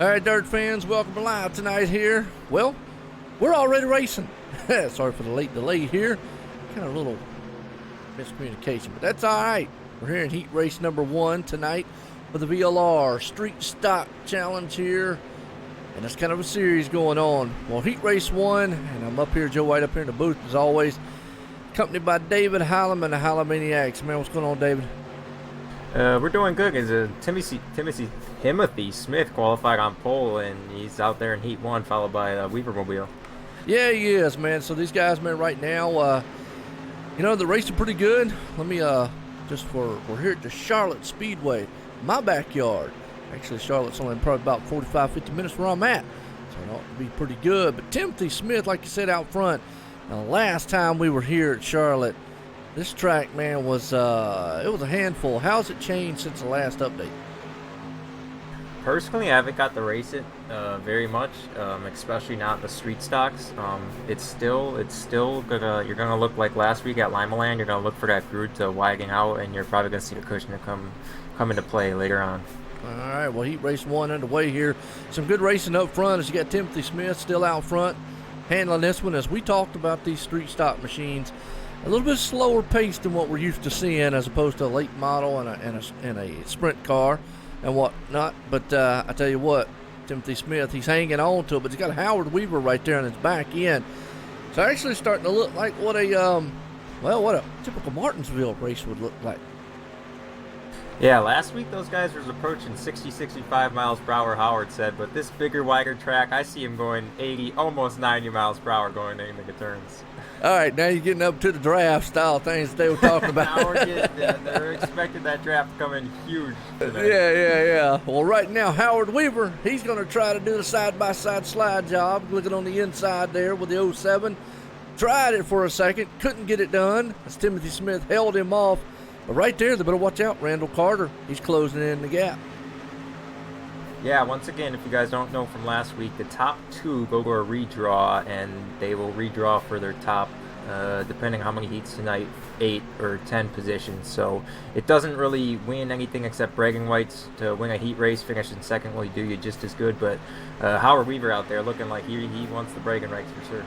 All right, Dirt fans, welcome live tonight here. Well, we're already racing. Sorry for the late delay here. Kind of a little miscommunication, but that's all right. We're here in heat race number 1 tonight for the VLR Street Stock Challenge here. And it's kind of a series going on. Well, heat race 1, and I'm up here, Joe White up here in the booth as always, accompanied by David Hallam and the Hallamaniacs. Man, what's going on, David? We're doing good. Timothy Smith qualified on pole, and he's out there in Heat 1, followed by Weavermobile. Yeah, he is, man. So these guys, man, right now, the race is pretty good. Let me, we're here at the Charlotte Speedway, my backyard. Actually, Charlotte's only probably about 45, 50 minutes where I'm at, so it ought to be pretty good. But Timothy Smith, like you said, out front. Now, last time we were here at Charlotte, this track, man, was it was a handful. How's it changed since the last update? Personally, I haven't got to race it very much, especially not the street stocks. It's still you're gonna look like last week at Limaland. You're gonna look for that groove to widen out, and you're probably gonna see the cushion to come into play later on. All right, well, heat race 1 underway here. Some good racing up front as you got Timothy Smith still out front, handling this one. As we talked about these street stock machines, a little bit slower pace than what we're used to seeing, as opposed to a late model and a sprint car and whatnot. But I tell you what, Timothy Smith, he's hanging on to it, but he's got Howard Weaver right there on his back end. So actually starting to look like what a typical Martinsville race would look like. Yeah, last week those guys were approaching 60, 65 miles per hour, Howard said, but this bigger, wider track, I see him going 80, almost 90 miles per hour going into the turns. All right, now you're getting up to the draft style things that they were talking about. They're expecting that draft to come in huge today. Yeah. Well, right now, Howard Weaver, he's going to try to do the side-by-side slide job, looking on the inside there with the 07. Tried it for a second, couldn't get it done, as Timothy Smith held him off. But right there, they better watch out. Randall Carter, he's closing in the gap. Yeah, once again, if you guys don't know from last week, the top 2 go to a redraw, and they will redraw for their top, depending how many heats tonight, 8 or 10 positions. So it doesn't really win anything except bragging rights. To win a heat race, finish in second will do you just as good. But Howard Weaver out there looking like he wants the bragging rights for sure.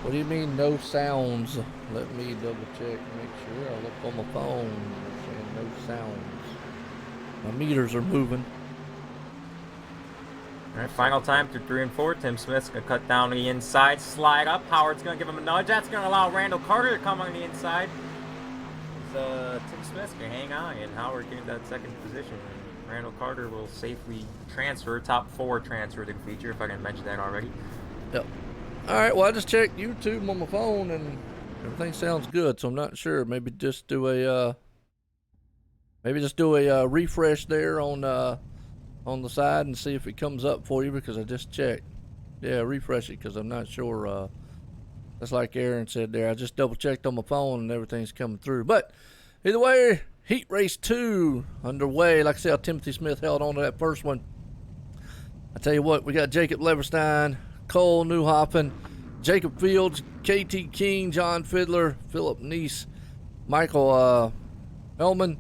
What do you mean, no sounds? Let me double check, make sure. I look on my phone. They're saying no sounds. My meters are moving. All right, final time through 3 and 4. Tim Smith's going to cut down the inside, slide up. Howard's going to give him a nudge. That's going to allow Randall Carter to come on the inside. Tim Smith's going to hang on, and Howard gained that second position. And Randall Carter will safely transfer, top 4 transfer to the feature, if I can mention that already. Yep. All right, well, I just checked YouTube on my phone, and everything sounds good, so I'm not sure. Maybe just do a refresh there on the side and see if it comes up for you, because I just checked. Yeah, refresh it, because I'm not sure. That's like Aaron said there. I just double checked on my phone and everything's coming through. But either way, heat race 2 underway. Like I said, Timothy Smith held on to that first one. I tell you what, we got Jacob Leverstein, Cole Newhoffen, Jacob Fields, KT King, John Fiddler, Philip Neese, Michael Hellman,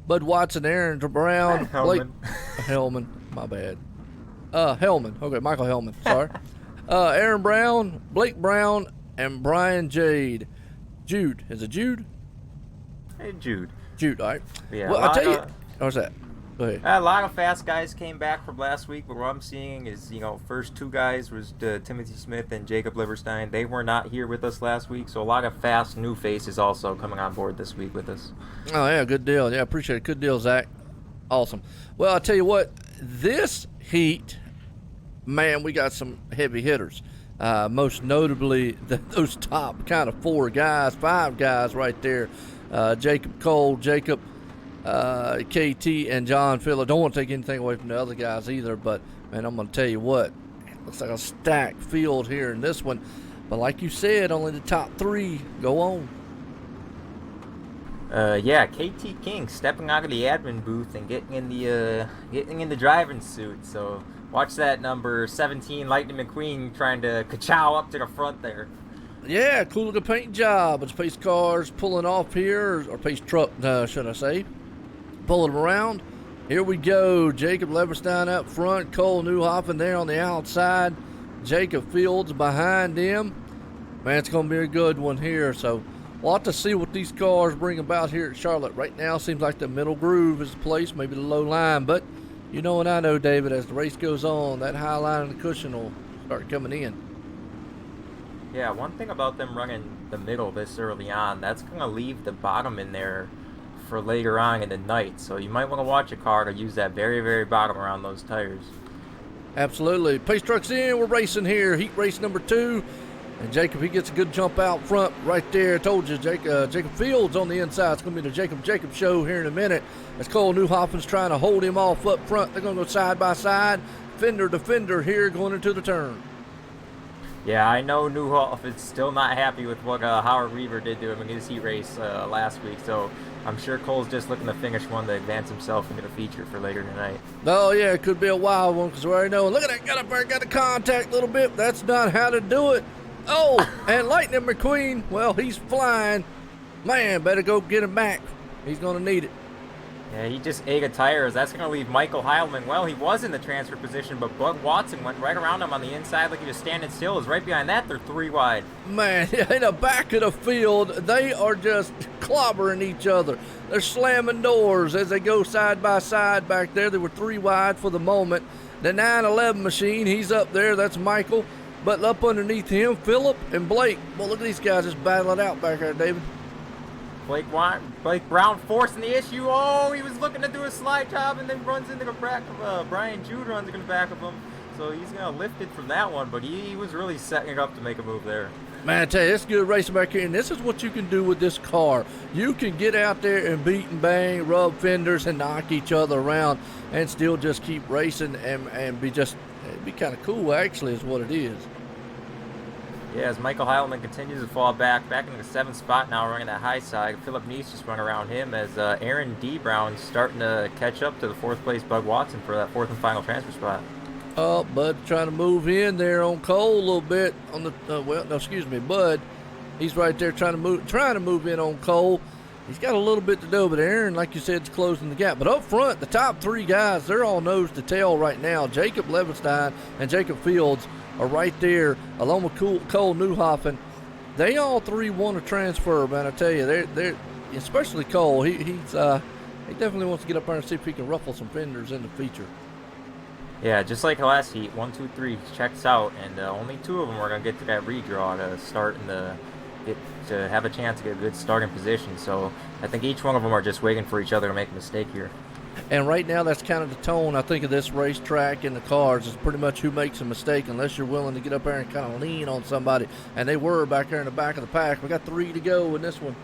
Bud Watson, Aaron Brown, Blake Hellman, my bad. Hellman, okay, Michael Hellman, sorry. Aaron Brown, Blake Brown, and Brian Jude. Is it Jude? Hey, Jude, all right. Yeah, well, I'll tell you. What's that? Go ahead. A lot of fast guys came back from last week, but what I'm seeing is, first 2 guys was Timothy Smith and Jacob Liverstein. They were not here with us last week, so a lot of fast new faces also coming on board this week with us. Oh, yeah, good deal. Yeah, appreciate it. Good deal, Zach. Awesome. Well, I'll tell you what, this heat, man, we got some heavy hitters. Most notably, those top kind of 5 guys right there. Jacob Cole, Jacob KT, and John Fiddler. Don't want to take anything away from the other guys either, but man, I'm going to tell you what, it looks like a stacked field here in this one. But like you said, only the top 3 go on. Yeah, KT King stepping out of the admin booth and getting in the driving suit. So watch that number 17 Lightning McQueen trying to ka-chow up to the front there. Yeah, cool looking paint job. It's pace cars pulling off here, or pace truck, should I say. Pulling them around. Here we go. Jacob Leverstein up front. Cole Newhoffen there on the outside. Jacob Fields behind him. Man, it's going to be a good one here. So we'll have to see what these cars bring about here at Charlotte. Right now, seems like the middle groove is the place, maybe the low line. But you know and I know, David, as the race goes on, that high line and the cushion will start coming in. Yeah, one thing about them running the middle this early on, that's going to leave the bottom in there for later on in the night. So you might want to watch a car to use that very, very bottom around those tires. Absolutely. Pace truck's in. We're racing here. Heat race number 2. And Jacob, he gets a good jump out front right there. I told you, Jacob Fields on the inside. It's going to be the Jacob show here in a minute. As Cole Newhoffen's trying to hold him off up front. They're going to go side by side. Fender to fender here going into the turn. Yeah, I know Newhoff is still not happy with what Howard Weaver did to him in his heat race last week, so I'm sure Cole's just looking to finish one to advance himself into the feature for later tonight. Oh, yeah, it could be a wild one because we already know. Look at that, got up there, got the contact a little bit. That's not how to do it. Oh, and Lightning McQueen, well, he's flying. Man, better go get him back. He's going to need it. Yeah, he just ate a tires. That's going to leave Michael Heilman. Well, he was in the transfer position, but Bud Watson went right around him on the inside like he was standing still. Is right behind that. They're 3 wide. Man, in the back of the field, they are just clobbering each other. They're slamming doors as they go side by side back there. They were 3 wide for the moment. The 911 machine, he's up there. That's Michael. But up underneath him, Phillip and Blake. Well, look at these guys just battling it out back there, David. Blake Brown forcing the issue. Oh, he was looking to do a slide job and then runs into the back of Brian Jude runs in the back of him. So he's going to lift it from that one, but he was really setting it up to make a move there. Man, I tell you, it's good racing back here, and this is what you can do with this car. You can get out there and beat and bang, rub fenders, and knock each other around, and still just keep racing and be kind of cool, actually, is what it is. Yeah, as Michael Heilman continues to fall back into the 7th spot now, running that high side. Philip Neese just run around him as Aaron D. Brown's starting to catch up to the 4th place Bud Watson for that 4th and final transfer spot. Bud trying to move in there on Cole a little bit on the Bud. He's right there trying to move in on Cole. He's got a little bit to do, but Aaron, like you said, is closing the gap. But up front, the top 3 guys, they're all nose to tail right now. Jacob Levenstein and Jacob Fields are right there, along with Cole Newhoffen. They all 3 want to transfer, man. I tell you, they're especially Cole. He definitely wants to get up there and see if he can ruffle some fenders in the feature. Yeah, just like last heat, 1, 2, 3 checks out, and only 2 of them are going to get to that redraw to start to have a chance to get a good starting position. So I think each one of them are just waiting for each other to make a mistake here. And right now, that's kind of the tone, I think, of this racetrack and the cars is pretty much who makes a mistake, unless you're willing to get up there and kind of lean on somebody. And they were back there in the back of the pack. We got 3 to go in this one.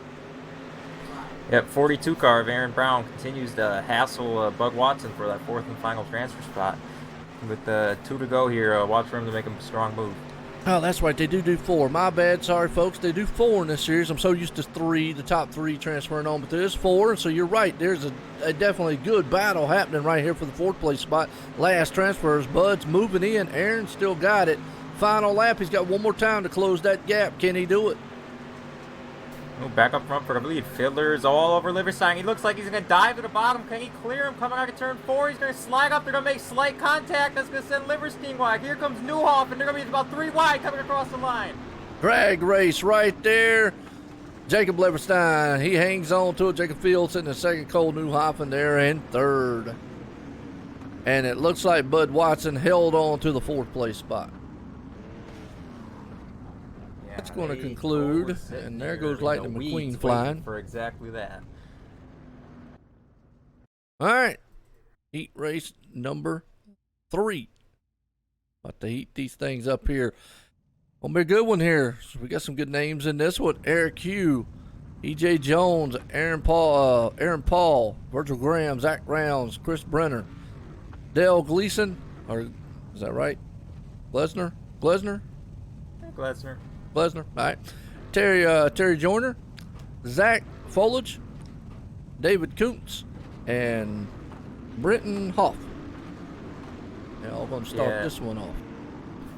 Yep, 42 car of Aaron Brown continues to hassle Bud Watson for that 4th and final transfer spot. With 2 to go here, watch for him to make a strong move. Oh, that's right. They do 4. My bad. Sorry, folks. They do 4 in this series. I'm so used to 3, the top 3 transferring on, but there is 4. So you're right. There's a definitely good battle happening right here for the 4th place spot. Last transfers. Bud's moving in. Aaron still got it. Final lap. He's got one more time to close that gap. Can he do it? Oh, back up front for the lead. Fiddler's all over Liverstein. He looks like he's going to dive to the bottom. Can he clear him? Coming out of turn 4. He's going to slide up. They're going to make slight contact. That's going to send Liverstein wide. Here comes Newhoff, and they're going to be about 3 wide coming across the line. Drag race right there. Jacob Leverstein, he hangs on to it. Jacob Fields in the 2nd. Cole Newhoffen there in 3rd. And it looks like Bud Watson held on to the 4th place spot. That's going to conclude, and there goes Lightning McQueen flying. For exactly that. All right, heat race number 3. About to heat these things up here. Gonna be a good one here. So we got some good names in this one. Eric Hugh, E.J. Jones, Aaron Paul, Virgil Graham, Zach Rounds, Chris Brenner, Dale Gleason, or is that right? Glesner. All right. Terry Joyner, Zach Folage, David Kuntz, and Brenton Hoff. Yeah, I'm going to start this one off.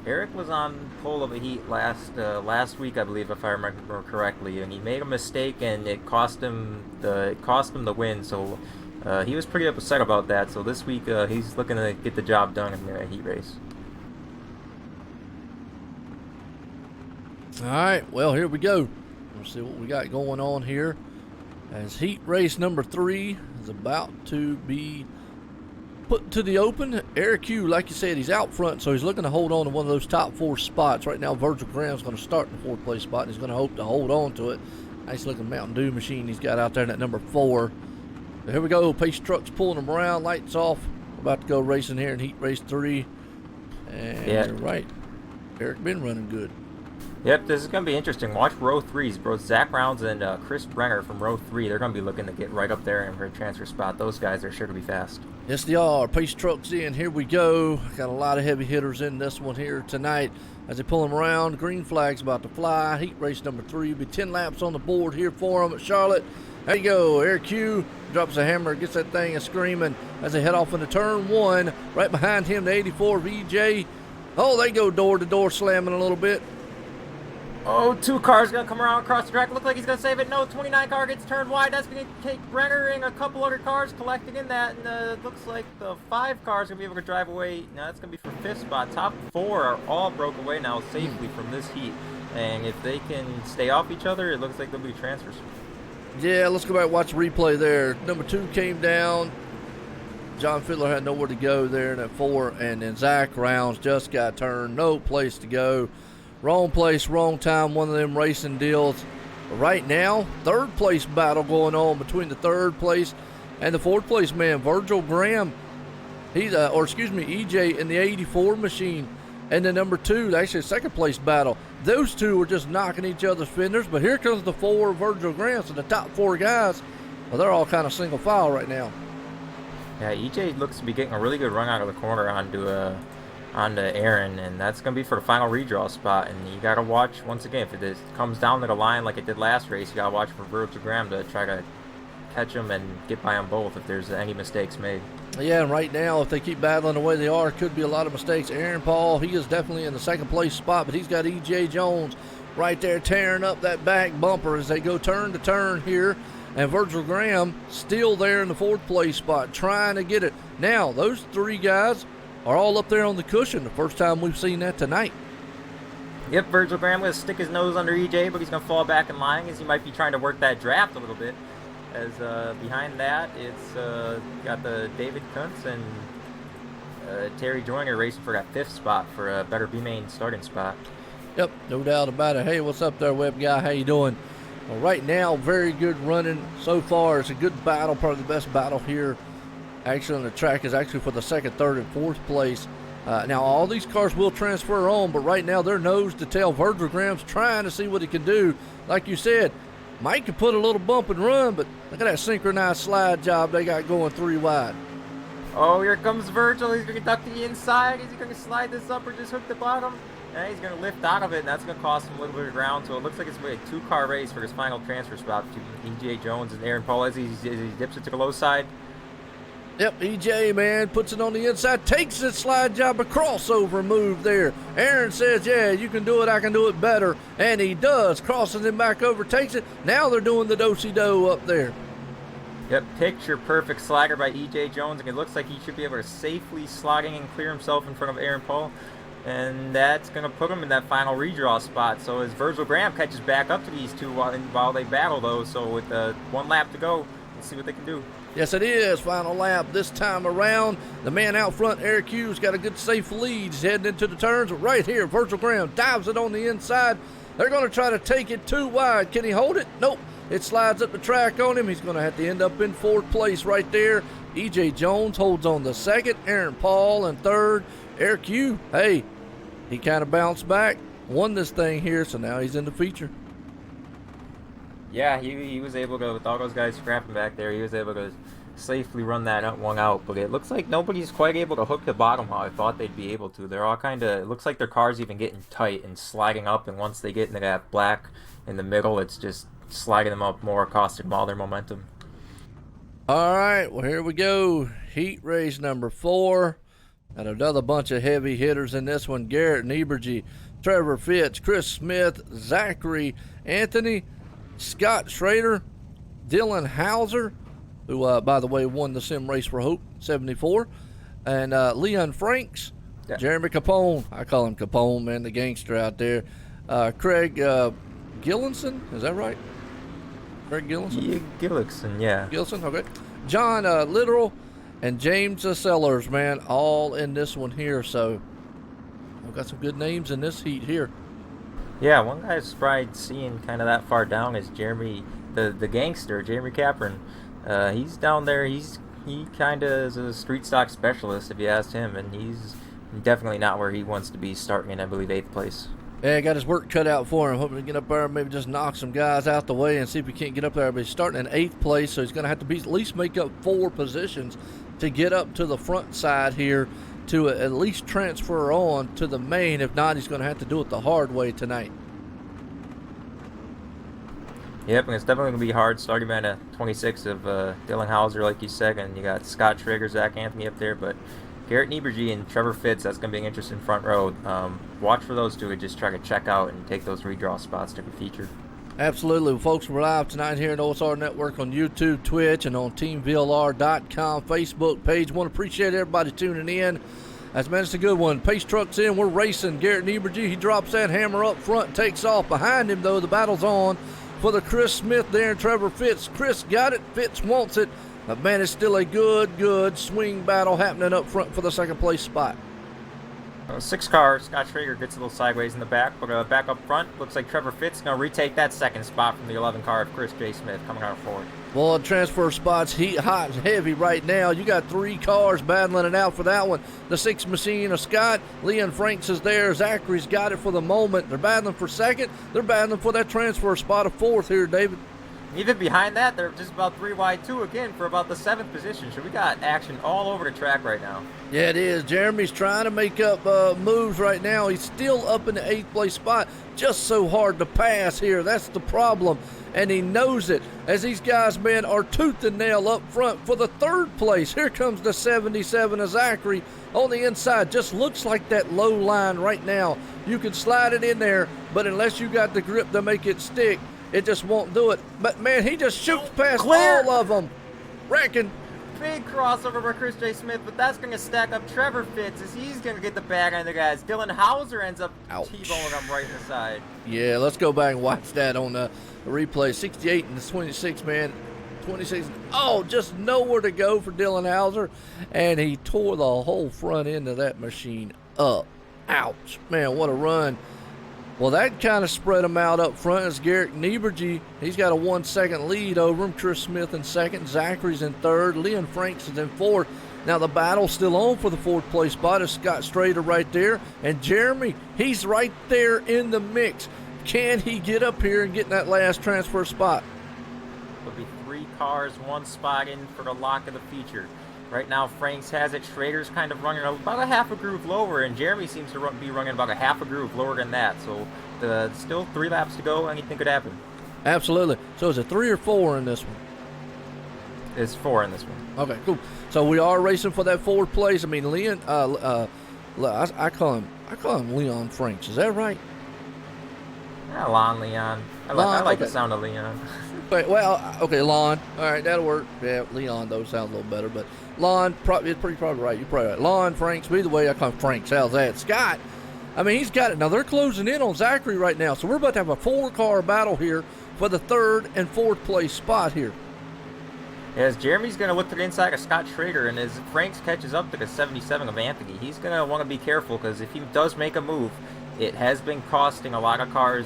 Eric was on pole of a heat last week, I believe, if I remember correctly, and he made a mistake, and it cost him the win. So he was pretty upset about that. So this week he's looking to get the job done in the heat race. All right, well, here we go. Let's see what we got going on here. As heat race number 3 is about to be put to the open. Eric Q, like you said, he's out front, so he's looking to hold on to one of those top 4 spots. Right now, Virgil Graham's going to start in the 4th place spot, and he's going to hope to hold on to it. Nice looking Mountain Dew machine he's got out there in that number 4. So here we go. Pace truck's pulling them around. Lights off. We're about to go racing here in heat race 3. And yeah, you're right. Eric been running good. Yep, this is going to be interesting. Watch row 3s. Both Zach Rounds and Chris Brenner from row 3. They're going to be looking to get right up there in her transfer spot. Those guys are sure to be fast. Yes, they are. Pace trucks in. Here we go. Got a lot of heavy hitters in this one here tonight. As they pull them around, green flag's about to fly. Heat race number 3 will be 10 laps on the board here for them at Charlotte. There you go. Eric Q drops a hammer, gets that thing and screaming as they head off into turn 1. Right behind him, the 84 VJ. Oh, they go door to door slamming a little bit. Oh, 2 cars going to come around across the track. Look like he's going to save it. No, 29 car gets turned wide. That's going to take Brenner and a couple other cars collecting in that. And looks like the 5 cars going to be able to drive away. Now, that's going to be for 5th spot. Top 4 are all broke away now safely from this heat. And if they can stay off each other, it looks like there'll be transfers. Yeah, let's go back and watch the replay there. Number 2 came down. John Fiddler had nowhere to go there in that 4. And then Zach Rounds just got turned. No place to go. Wrong place, wrong time, one of them racing deals. But right now, 3rd place battle going on between the 3rd place and the 4th place man, Virgil Graham. He's, EJ in the 84 machine. And the number 2, actually 2nd place battle. Those 2 are just knocking each other's fenders. But here comes the 4, Virgil Graham. So the top 4 guys, well, they're all kind of single file right now. Yeah, EJ looks to be getting a really good run out of the corner onto Aaron, and that's going to be for the final redraw spot. And you got to watch, once again, if it comes down to the line like it did last race, you got to watch for Virgil Graham to try to catch him and get by them both if there's any mistakes made. Yeah, and right now, if they keep battling the way they are, could be a lot of mistakes. Aaron Paul, he is definitely in the 2nd place spot, but he's got E.J. Jones right there tearing up that back bumper as they go turn to turn here. And Virgil Graham still there in the 4th place spot, trying to get it. Now, those 3 guys are all up there on the cushion. The first time we've seen that tonight. Yep, Virgil Graham going to stick his nose under EJ, but he's going to fall back in line as he might be trying to work that draft a little bit. As behind that, it's got the David Kuntz and Terry Joyner racing for that 5th spot for a better B-main starting spot. Yep, no doubt about it. Hey, what's up there, web guy? How you doing? Well, right now, very good running so far. It's a good battle, probably the best battle here actually on the track is actually for the 2nd, 3rd, and 4th place. Now, all these cars will transfer on, but right now they're nose to tail. Virgil Graham's trying to see what he can do. Like you said, Mike can put a little bump and run, but look at that synchronized slide job they got going 3 wide. Oh, here comes Virgil. He's going to duck to the inside. Is he going to slide this up or just hook the bottom? And he's going to lift out of it, and that's going to cost him a little bit of ground. So it looks like it's going to be a 2-car race for his final transfer spot between E.J. Jones and Aaron Paul as he dips it to the low side. Yep, EJ, man, puts it on the inside, takes this slide job, a crossover move there. Aaron says, yeah, you can do it, I can do it better. And he does, crosses him back over, takes it. Now they're doing the do-si-do up there. Yep, picture perfect slagger by EJ Jones, and it looks like he should be able to safely slogging and clear himself in front of Aaron Paul. And that's going to put him in that final redraw spot. So as Virgil Graham catches back up to these 2 while they battle, though, so with 1 lap to go, let's see what they can do. Yes, it is. Final lap this time around. The man out front, Eric Hughes, got a good safe lead. He's heading into the turns. Right here, Virgil Graham dives it on the inside. They're going to try to take it 2 wide. Can he hold it? Nope. It slides up the track on him. He's going to have to end up in 4th place right there. E.J. Jones holds on the 2nd. Aaron Paul in 3rd. Eric Hughes, hey, he kind of bounced back, won this thing here, so now he's in the feature. Yeah, he was able to, with all those guys scrapping back there, he was able to safely run that one out. But it looks like nobody's quite able to hook the bottom how I thought they'd be able to. They're all kind of, it looks like their car's even getting tight and sliding up. And once they get into that black in the middle, it's just sliding them up more, costing them all their momentum. All right, well, here we go. Heat race number 4. And another bunch of heavy hitters in this one. Garrett Nieberge, Trevor Fitz, Chris Smith, Zachary Anthony, Scott Schrader, Dylan Hauser, who, by the way, won the Sim Race for Hope 74, and Leon Franks, Yeah. Jeremy Capone. I call him Capone, man, the gangster out there. Craig Gillinson, is that right? Craig Gillinson? Yeah, Gillickson, yeah. Gilson, okay. John Literal and James Sellers, man, all in this one here. So we've got some good names in this heat here. Yeah, one guy I was probably seeing kind of that far down is Jeremy, the gangster, Jeremy Capron. He's down there. He kind of is a street stock specialist, if you asked him, and he's definitely not where he wants to be, starting in, I believe, 8th place. Yeah, got his work cut out for him. Hoping to get up there and maybe just knock some guys out the way and see if he can't get up there. But he's starting in 8th place, so he's going to have to at least make up 4 positions to get up to the front side here to at least transfer on to the main. If not, he's going to have to do it the hard way tonight. Yep, and it's definitely going to be hard. Starting man at 26 of Dylan Hauser, like you said, and you got Scott Trigger, Zach Anthony up there, but Garrett Nieberge and Trevor Fitz, that's going to be an interesting front row. Watch for those two and just try to check out and take those redraw spots to be featured. Absolutely. Folks, we're live tonight here at OSR Network on YouTube, Twitch, and on TeamVLR.com Facebook page. Want to appreciate everybody tuning in. As man, it's a good one. Pace truck's in. We're racing. Garrett Nieberge, he drops that hammer up front, takes off. Behind him, though, the battle's on for the Chris Smith there and Trevor Fitz. Chris got it. Fitz wants it. But, man, it's still a good swing battle happening up front for the second place spot. 6 cars. Scott Schrager gets a little sideways in the back, but back up front, looks like Trevor Fitz is going to retake that second spot from the 11 car of Chris J. Smith coming out forward. Well, transfer spots heat hot and heavy right now. You got 3 cars battling it out for that one. The 6 machine of Scott. Leon Franks is there. Zachary's got it for the moment. They're battling for second. They're battling for that transfer spot of 4th here, David. Even behind that, they're just about 3 wide, 2 again for about the 7th position. So we got action all over the track right now. Yeah, it is. Jeremy's trying to make up moves right now. He's still up in the 8th place spot. Just so hard to pass here. That's the problem. And he knows it. As these guys, man, are tooth and nail up front for the 3rd place. Here comes the 77 of Zachary on the inside. Just looks like that low line right now. You can slide it in there, but unless you got the grip to make it stick, it just won't do it. But, man, he just shoots past all of them. Reckon. Big crossover by Chris J. Smith, but that's going to stack up Trevor Fitz as he's going to get the bag on the guys. Dylan Hauser ends up T-boning him right in the side. Yeah, let's go back and watch that on the replay. 68 and the 26, man. 26. Oh, just nowhere to go for Dylan Hauser. And he tore the whole front end of that machine up. Ouch. Man, what a run. Well, that kind of spread him out up front as Garrett Nieberge. He's got a 1-second lead over him. Chris Smith in 2nd. Zachary's in 3rd. Leon Franks is in 4th. Now the battle's still on for the 4th place spot. It's Scott Strader right there. And Jeremy, he's right there in the mix. Can he get up here and get that last transfer spot? There'll be 3 cars, 1 spot in for the lock of the feature. Right now, Franks has it. Schrader's kind of running about a half a groove lower, and Jeremy seems to be running about a half a groove lower than that. So, still 3 laps to go. Anything could happen. Absolutely. So, is it 3 or 4 in this one? It's 4 in this one. Okay, cool. So we are racing for that 4th place. I mean, Leon. I call him Leon Franks. Is that right? Yeah, Leon. I like the sound of Leon. Wait, well, okay, Lon. All right, that'll work. Yeah, Leon, though, sounds a little better. But Lon, it's pretty probably right. You're probably right. Lon, Franks, either way, I call him Franks. How's that? Scott, I mean, he's got it. Now, they're closing in on Zachary right now. So we're about to have a 4-car battle here for the 3rd and 4th place spot here. As Jeremy's going to look to the inside of Scott Schrader, and as Franks catches up to the 77 of Anthony, he's going to want to be careful because if he does make a move, it has been costing a lot of cars.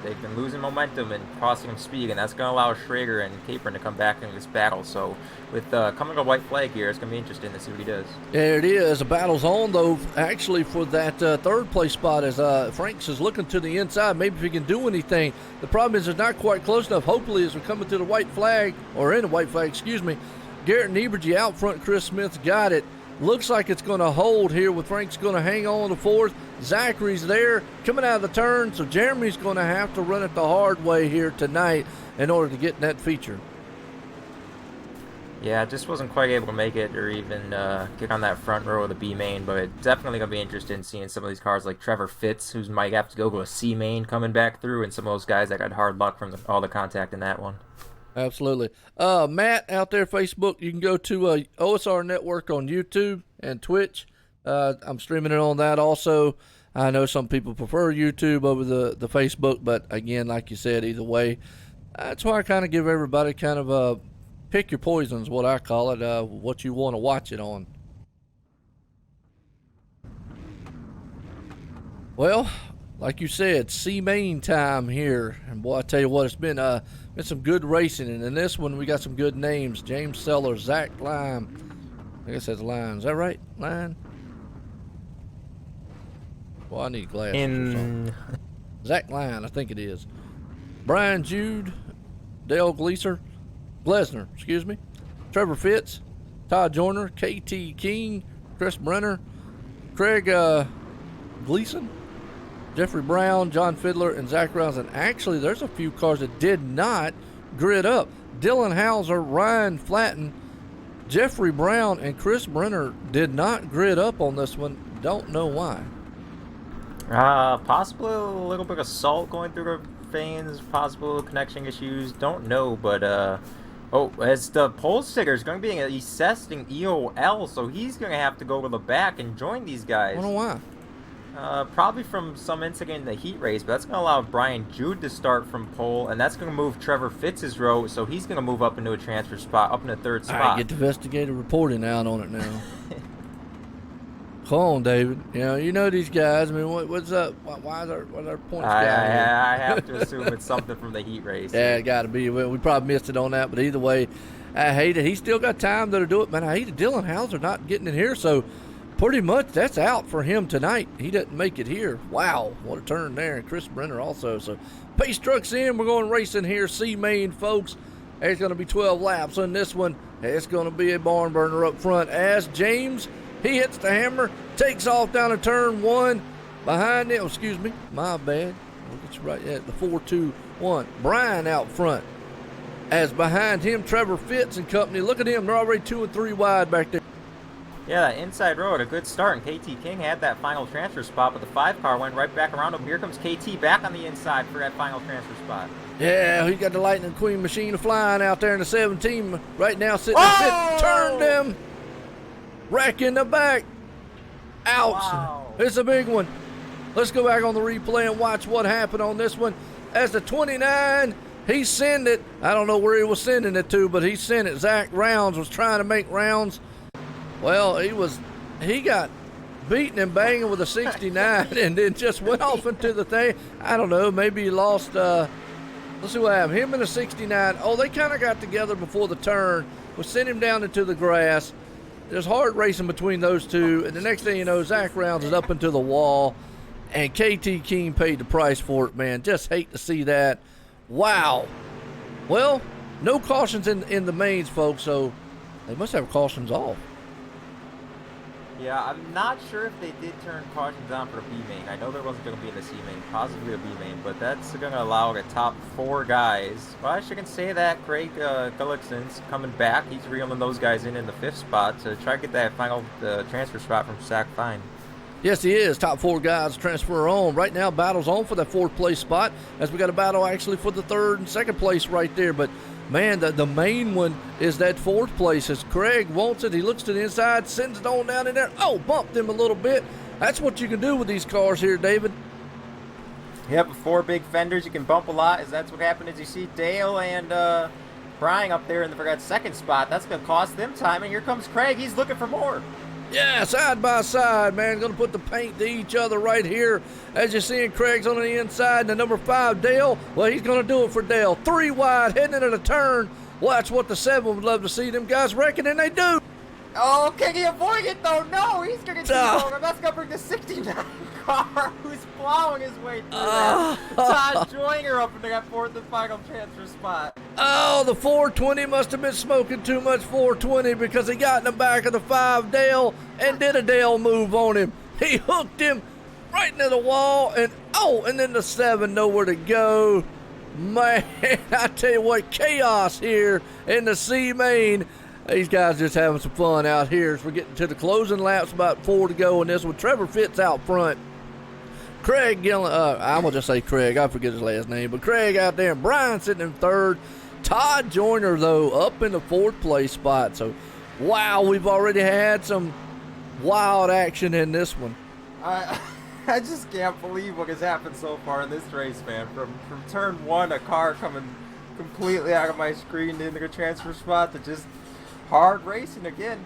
They've been losing momentum and costing them speed, and that's going to allow Schrager and Capron to come back into this battle. So with coming a white flag here, it's going to be interesting to see what he does. There it is. The battle's on, though, actually, for that 3rd place spot as Franks is looking to the inside. Maybe if he can do anything. The problem is it's not quite close enough. Hopefully, as we're coming to the white flag, or in the white flag, excuse me, Garrett Nieberge out front. Chris Smith's got it. Looks like it's going to hold here with Frank's going to hang on to 4th. Zachary's there coming out of the turn, so Jeremy's going to have to run it the hard way here tonight in order to get in that feature. Yeah, just wasn't quite able to make it or even get on that front row of the B main, but definitely gonna be interested in seeing some of these cars like Trevor Fitz, who might have to go to a C main coming back through, and some of those guys that got hard luck from all the contact in that one. Absolutely. Matt out there, Facebook, you can go to OSR Network on YouTube and Twitch. I'm streaming it on that also. I know some people prefer YouTube over the Facebook, but again, like you said, either way, that's why I kind of give everybody kind of a pick your poisons, what I call it, what you want to watch it on. Well, like you said, C main time here, and boy, I tell you what, it's been some good racing, and in this one we got some good names: James Sellers, Zach Lime. I guess that's Line. Is that right? Line. Well, I need glasses. Or something. Zach Lyon, I think it is. Brian Jude, Dale Glesner, excuse me. Trevor Fitz, Todd Joyner, KT King, Chris Brenner, Craig Gleason, Jeffrey Brown, John Fiddler, and Zach Rounds. And actually, there's a few cars that did not grid up. Dylan Hauser, Ryan Flatten, Jeffrey Brown, and Chris Brenner did not grid up on this one. Don't know why. Possibly a little bit of salt going through the veins, possible connection issues, don't know, but, as the pole sticker is going to be assessing EOL, so he's going to have to go to the back and join these guys. I don't know why. Probably from some incident in the heat race, but that's going to allow Brian Jude to start from pole, and that's going to move Trevor Fitz's row, so he's going to move up into a transfer spot, up in the third spot. All right, get the investigative reporting out on it now. Come on, David. You know these guys. I mean, what's up? Why are our points down here? I have to assume it's something from the heat race. Yeah, it got to be. We probably missed it on that, but either way, I hate it. He still got time to do it, man. I hate it. Dylan Hauser not getting in here, so pretty much that's out for him tonight. He doesn't make it here. Wow, what a turn there. And Chris Brenner also. So pace trucks in. We're going racing here. C main, folks. There's going to be 12 laps on this one. It's going to be a barn burner up front as James. He hits the hammer, takes off down to turn one. Behind him, excuse me, my bad. I'll get you right at the 4-2-1. Brian out front. As behind him, Trevor Fitz and company. Look at him, they're already 2 and 3 wide back there. Yeah, that inside row had a good start, and KT King had that final transfer spot, but the 5 car went right back around him. Here comes KT back on the inside for that final transfer spot. Yeah, he got the Lightning Queen machine flying out there in the 17 right now, sitting in fifth. Turned him. Rack in the back. Ouch. Wow. It's a big one. Let's go back on the replay and watch what happened on this one. As the 29, he sent it. I don't know where he was sending it to, but he sent it. Zach Rounds was trying to make rounds. Well, he got beaten and banging with a 69 and then just went off into the thing. I don't know. Maybe he lost. Let's see what happened. Him and the 69. Oh, they kind of got together before the turn. We sent him down into the grass. There's hard racing between those two, and the next thing you know, Zach Rounds is up into the wall, and KT King paid the price for it, man. Just hate to see that. Wow. Well, no cautions in the mains, folks, so they must have cautions off. Yeah, I'm not sure if they did turn cautions on for a B main. I know there wasn't going to be in the C main, possibly a B main, but that's going to allow the top 4 guys. Well, I can say that Craig Gullickson's coming back. He's reeling those guys in the 5th spot to try to get that final transfer spot from Zach Fine. Yes, he is. Top 4 guys transfer on. Right now, battle's on for that 4th place spot, as we got a battle actually for the 3rd and 2nd place right there, but man, the main one is that 4th place. As Craig wants it, he looks to the inside, sends it on down in there. Oh, bumped him a little bit. That's what you can do with these cars here, David. Yep, 4 big fenders, you can bump a lot. That's what happened as you see Dale and Brian up there in for that 2nd spot. That's going to cost them time, and here comes Craig. He's looking for more. Yeah, side by side, man. Going to put the paint to each other right here. As you see, Craig's on the inside. And the number 5, Dale, well, he's going to do it for Dale. 3 wide, heading into the turn. Well, that's what the 7 would love to see. Them guys reckon, and they do. Oh, can he avoid it, though? No, he's going to keep going. That's going to bring the 69 car, who's plowing his way through that. Todd Joyner up into that 4th and final transfer spot. Oh, the 420 must have been smoking too much 420 because he got in the back of the 5 Dale and did a Dale move on him. He hooked him right into the wall, and then the 7 nowhere to go. Man, I tell you what, chaos here in the C main. These guys just having some fun out here as we're getting to the closing laps, about 4 to go in this one. Trevor Fitz out front. Craig Gillen, I'm going to just say Craig. I forget his last name. But Craig out there. And Brian sitting in third. Todd Joyner, though, up in the 4th place spot. So, wow, we've already had some wild action in this one. I just can't believe what has happened so far in this race, man. From turn 1, a car coming completely out of my screen into the transfer spot to just hard racing again.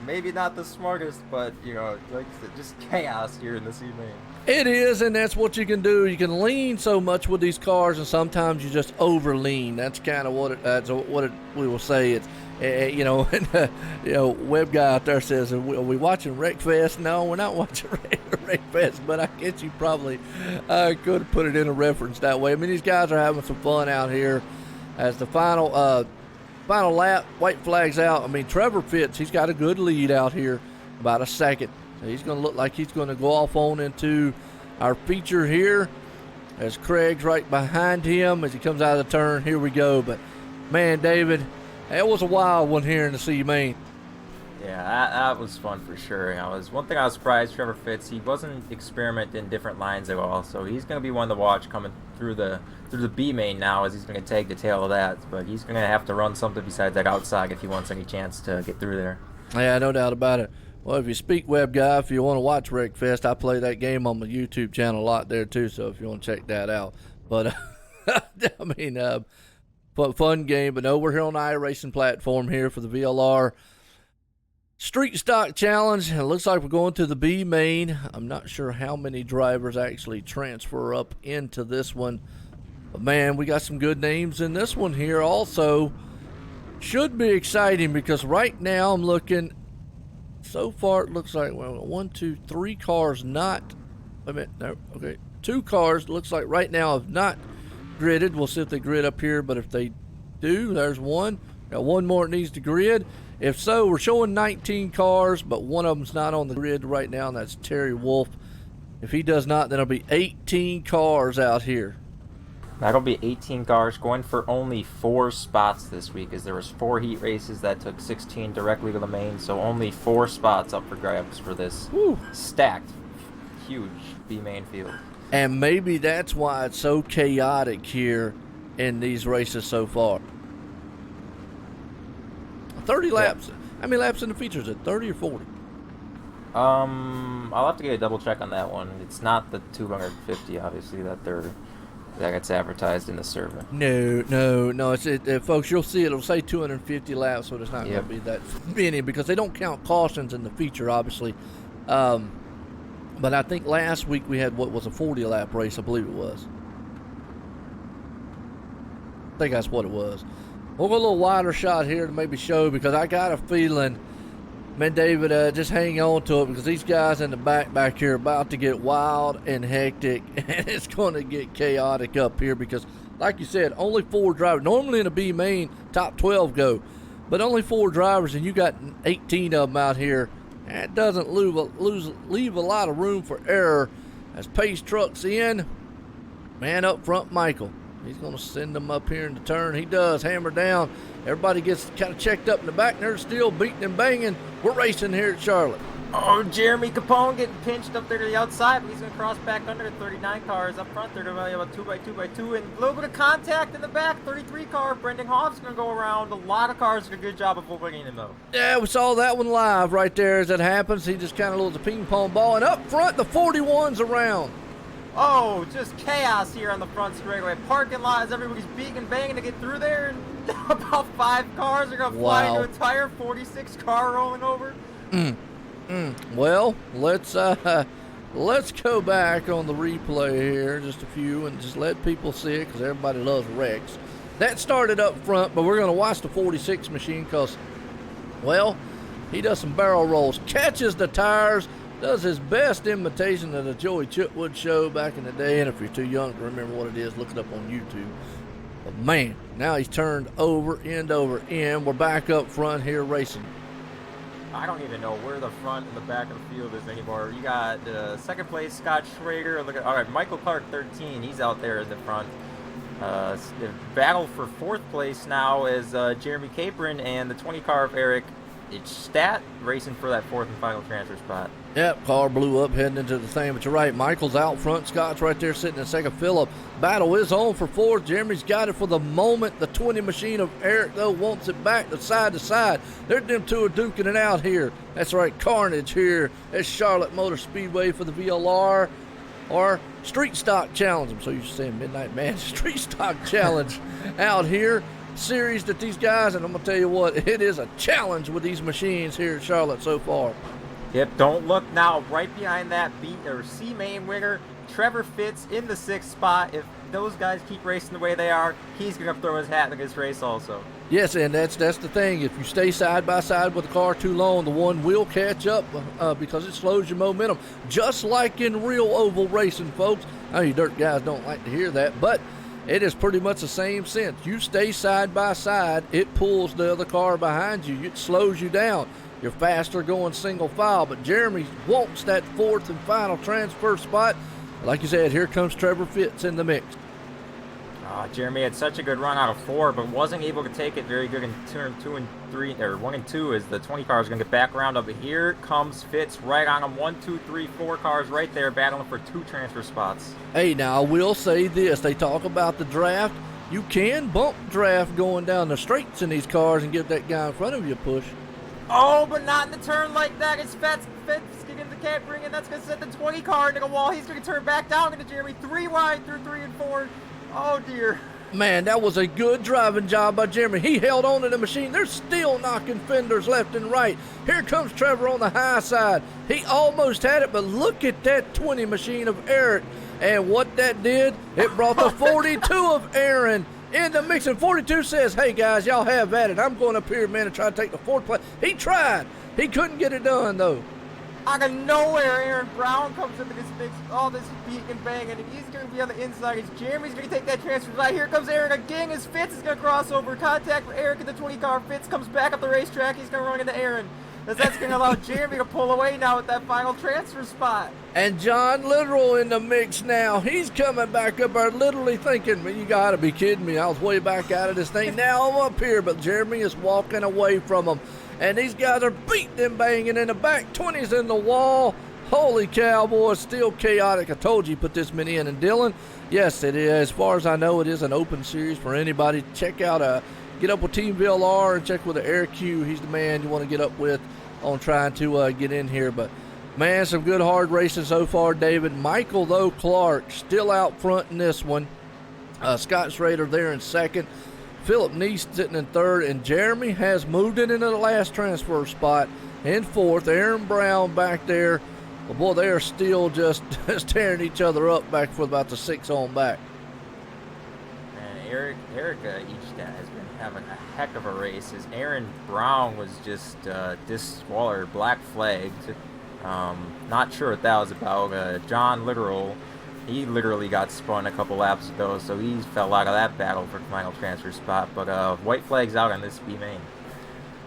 Maybe not the smartest, but, you know, like I said, just chaos here in the C main. It is, and that's what you can do. You can lean so much with these cars, and sometimes you just over lean. That's kind of what we will say. It's you know, web guy out there says, "Are we watching Wreckfest?" No, we're not watching Wreckfest, but I guess you probably could have put it in a reference that way. I mean, these guys are having some fun out here as the final lap. White flags out. I mean, Trevor Fitz, he's got a good lead out here, about a second. He's going to look like he's going to go off on into our feature here as Craig's right behind him as he comes out of the turn. Here we go. But, man, David, it was a wild one here in the C main. Yeah, that was fun for sure. You know, one thing I was surprised, Trevor Fitz, he wasn't experimenting different lines at all. So he's going to be one to watch coming through the B main now, as he's going to take the tail of that. But he's going to have to run something besides that outside if he wants any chance to get through there. Yeah, no doubt about it. Well, if you speak web guy, if you want to watch Wreckfest, I play that game on my YouTube channel a lot there too, so if you want to check that out. But, I mean, fun game. But no, we're here on the iRacing platform here for the VLR Street Stock Challenge. It looks like we're going to the B main. I'm not sure how many drivers actually transfer up into this one. But, man, we got some good names in this one here also. Should be exciting because right now I'm looking... So far, it looks like, well, 1, 2, 3 cars not, wait a minute, no, okay, 2 cars, looks like right now have not gridded. We'll see if they grid up here, but if they do, there's one. Got one more that needs to grid. If so, we're showing 19 cars, but one of them's not on the grid right now, and that's Terry Wolf. If he does not, then it'll be 18 cars out here. That'll be 18 cars going for only 4 spots this week, as there was 4 heat races that took 16 directly to the main, so only 4 spots up for grabs for this stacked, huge B main field. And maybe that's why it's so chaotic here in these races so far. 30 laps. Yeah. How many laps in the features? Is it 30 or 40? I'll have to get a double check on that one. It's not the 250, obviously, that gets advertised in the survey. No. It's folks, you'll see it'll say 250 laps, so it's not going to be that many because they don't count cautions in the feature, obviously. But I think last week we had what was a 40 lap race, I believe it was. I think that's what it was. We'll go a little wider shot here to maybe show because I got a feeling, man, David, just hang on to it because these guys in the back here are about to get wild and hectic, and it's going to get chaotic up here because, like you said, only 4 drivers. Normally in a B main, top 12 go, but only 4 drivers, and you got 18 of them out here. That doesn't leave a lot of room for error as pace trucks in. Man up front, Michael. He's going to send them up here in the turn. He does. Hammer down. Everybody gets kind of checked up in the back. They're still beating and banging. We're racing here at Charlotte. Oh, Jeremy Capone getting pinched up there to the outside, but he's going to cross back under the 39 cars up front. They're going to be about 2x2x2, and a little bit of contact in the back. 33 car. Brendan Hoff's going to go around. A lot of cars did a good job of overtaking him, though. Yeah, we saw that one live right there as it happens. He just kind of loads a ping pong ball, and up front, the 41's around. Oh, just chaos here on the front straightaway. Parking lot as everybody's beating and banging to get through there, and about 5 cars are going to fly into a tire. 46 car rolling over. Well, let's go back on the replay here, just a few, and just let people see it because everybody loves wrecks. That started up front, but we're going to watch the 46 machine because, well, he does some barrel rolls, catches the tires, does his best imitation of the Joey Chitwood show back in the day. And if you're too young to remember what it is, look it up on YouTube. But man, now he's turned end over end. We're back up front here racing. I don't even know where the front and the back of the field is anymore. You got second place Scott Schrader. All right, Michael Clark 13. He's out there in the front. The battle for 4th place now is Jeremy Capron and the 20 car of Eric Stat racing for that 4th and final transfer spot. Yep, car blew up heading into the thing, but you're right. Michael's out front. Scott's right there sitting in second. Phillip, battle is on for 4th. Jeremy's got it for the moment. The 20 machine of Eric, though, wants it back to side. Them two are duking it out here. That's right, carnage here at Charlotte Motor Speedway for the VLR or Street Stock Challenge. I'm so used to saying Midnight Man. Street Stock Challenge out here. Series that these guys, and I'm going to tell you what, it is a challenge with these machines here at Charlotte so far. Yep, don't look now. Right behind that B or C main winger, Trevor Fitz in the 6th spot. If those guys keep racing the way they are, he's going to throw his hat in this race also. Yes, and that's the thing. If you stay side by side with the car too long, the one will catch up because it slows your momentum, just like in real oval racing, folks. I know you dirt guys don't like to hear that, but it is pretty much the same sense. You stay side by side, it pulls the other car behind you. It slows you down. You're faster going single file, but Jeremy wants that 4th and final transfer spot. Like you said, here comes Trevor Fitz in the mix. Jeremy had such a good run out of 4, but wasn't able to take it very good in turn 2 and 3, or 1 and 2, as the 20 car is going to get back around over here. Comes Fitz right on him. 1, 2, 3, 4 cars right there battling for 2 transfer spots. Hey, now I will say this. They talk about the draft. You can bump draft going down the straights in these cars and give that guy in front of you a push. Oh, but not in the turn like that. It's Fitz getting the cap ring, and that's going to set the 20 car into the wall. He's going to turn back down into Jeremy. 3 wide through 3 and 4. Oh, dear. Man, that was a good driving job by Jeremy. He held on to the machine. They're still knocking fenders left and right. Here comes Trevor on the high side. He almost had it, but look at that 20 machine of Eric. And what that did, it brought the 42 of Aaron in the mix. And 42 says, hey, guys, y'all have at it. I'm going up here, man, and try to take the 4th place. He tried. He couldn't get it done, though. Out of nowhere, Aaron Brown comes into this mix, all this beat and bang, and he's going to be on the inside. It's Jeremy's going to take that transfer right. Here comes Aaron again as Fitz is going to cross over. Contact for Eric in the 20 car. Fitz comes back up the racetrack. He's going to run into Aaron. That's going to allow Jeremy to pull away now with that final transfer spot. And John Literal in the mix now. He's coming back up there literally thinking, man, you got to be kidding me. I was way back out of this thing. Now I'm up here, but Jeremy is walking away from him. And these guys are beating and banging in the back. 20's in the wall. Holy cow, boy, it's still chaotic. I told you put this many in. And Dylan, yes, it is. As far as I know, it is an open series for anybody. Check out, get up with Team VLR and check with the Air Q. He's the man you want to get up with on trying to get in here. But, man, some good hard racing so far, David. Michael, though, Clark still out front in this one. Scott Schrader there in second. Philip Neese sitting in third, and Jeremy has moved it into the last transfer spot in 4th. Aaron Brown back there. Well, boy, they are still just tearing each other up back for about the 6 on back. And Eric each guy has been having a heck of a race. As Aaron Brown was just disqualified, black flagged. Not sure what that was about. John Literal, he literally got spun a couple laps ago, so he fell out of that battle for the final transfer spot. But white flag's out on this B main.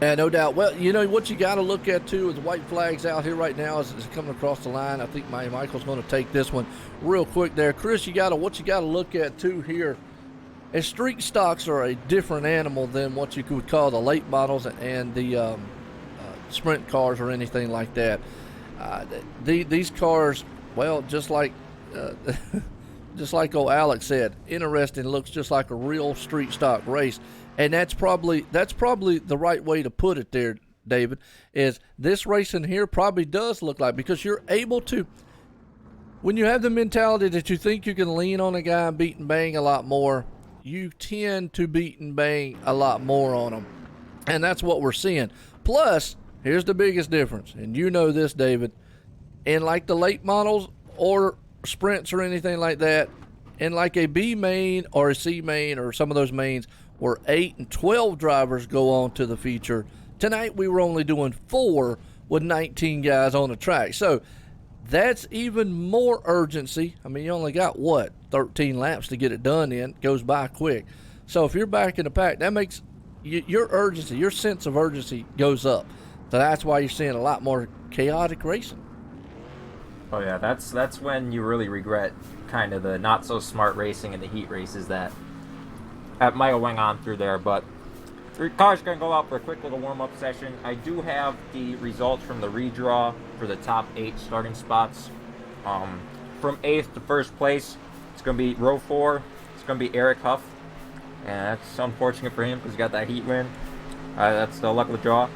Yeah, no doubt. Well, you know what you got to look at too is white flags out here right now as it's coming across the line. I think Michael's going to take this one real quick there. Chris, what you got to look at too here is street stocks are a different animal than what you could call the late models and the sprint cars or anything like that. These cars, well, just like old Alex said, interesting, looks just like a real street stock race. And that's probably the right way to put it there, David, is this racing here probably does look like, because you're able to, when you have the mentality that you think you can lean on a guy and beat and bang a lot more, you tend to beat and bang a lot more on them. And that's what we're seeing. Plus, here's the biggest difference, and you know this, David, in like the late models or sprints or anything like that, in like a B main or a C main or some of those mains where 8 and 12 drivers go on to the feature, tonight we were only doing 4 with 19 guys on the track. So that's even more urgency. I mean, you only got 13 laps to get it done in. It goes by quick. So if you're back in the pack, that makes your urgency, your sense of urgency goes up. So that's why you're seeing a lot more chaotic racing. Oh yeah, that's when you really regret kind of the not so smart racing in the heat races that that might have went on through there, but the car's going to go out for a quick little warm-up session. I do have the results from the redraw for the top 8 starting spots. From 8th to 1st place, it's going to be row 4. It's going to be Eric Huff, and that's unfortunate for him because he got that heat win. That's the luck of the draw.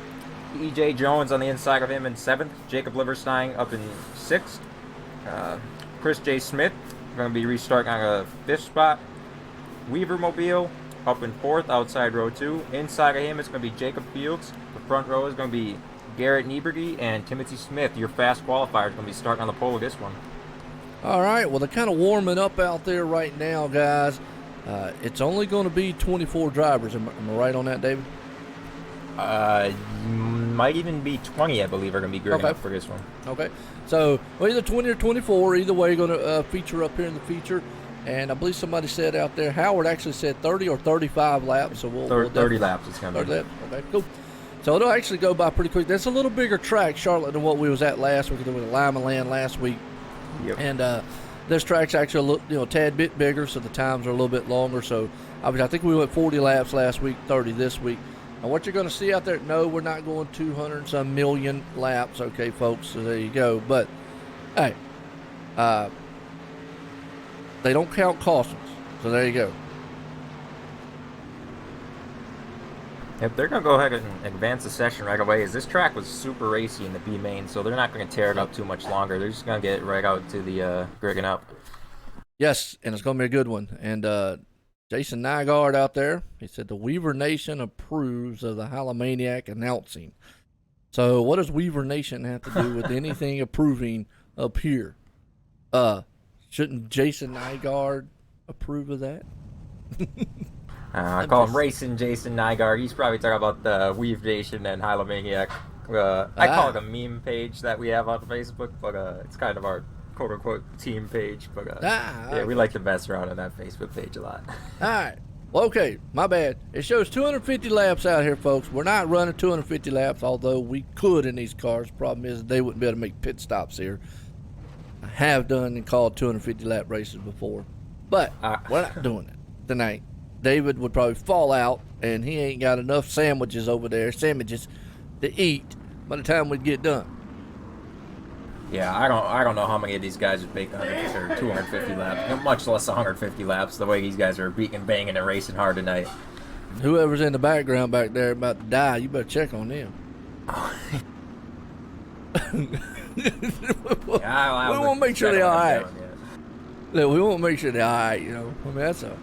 E.J. Jones on the inside of him in 7th. Jacob Liverstein up in 6th. Chris J. Smith going to be restarting on a 5th spot. Weaver Mobile up in 4th outside row 2. Inside of him is going to be Jacob Fields. The front row is going to be Garrett Nieberge and Timothy Smith. Your fast qualifier is going to be starting on the pole of this one. All right, well, they're kind of warming up out there right now, guys. It's only going to be 24 drivers. Am I right on that, David? Might even be 20, I believe, are going to be gearing up for this one. Okay. So, well, either 20 or 24. Either way, going to feature up here in the feature. And I believe somebody said out there, Howard actually said 30 or 35 laps. So we'll 30 laps it's going to be. 30 laps. Okay, cool. So it'll actually go by pretty quick. That's a little bigger track, Charlotte, than what we was at last week. There was Lima Land last week. Yep. And this track's actually a tad bit bigger, so the times are a little bit longer. So obviously, I think we went 40 laps last week, 30 this week. And what you're going to see out there, no, we're not going 200 and some million laps, okay, folks. So there you go. But hey, they don't count cautions, so there you go. Yep, they're going to go ahead and advance the session right away, as this track was super racy in the B main, so they're not going to tear it up too much longer. They're just going to get right out to the rigging up. Yes, and it's going to be a good one. And Jason Nygaard out there, he said the Weaver Nation approves of the Halomaniac announcing. So what does Weaver Nation have to do with anything approving up here? Shouldn't Jason Nygaard approve of that? I call him Racing Jason Nygaard. He's probably talking about the Weave Nation and Halomaniac. I call it a meme page that we have on Facebook, but it's kind of our quote-unquote team page. But yeah, we like to mess around on that Facebook page a lot. All right. Well, okay, my bad. It shows 250 laps out here, folks. We're not running 250 laps, although we could in these cars. Problem is they wouldn't be able to make pit stops here. I have done and called 250 lap races before, but we're not doing it tonight. David would probably fall out, and he ain't got enough sandwiches to eat by the time we get done. Yeah, I don't know how many of these guys would make 100 or 250 laps, much less 150 laps. The way these guys are beating, banging, and racing hard tonight. Whoever's in the background back there about to die, you better check on them. We want to make sure they're all right. Look, we want to make sure they're all right. You know, I mean that's a.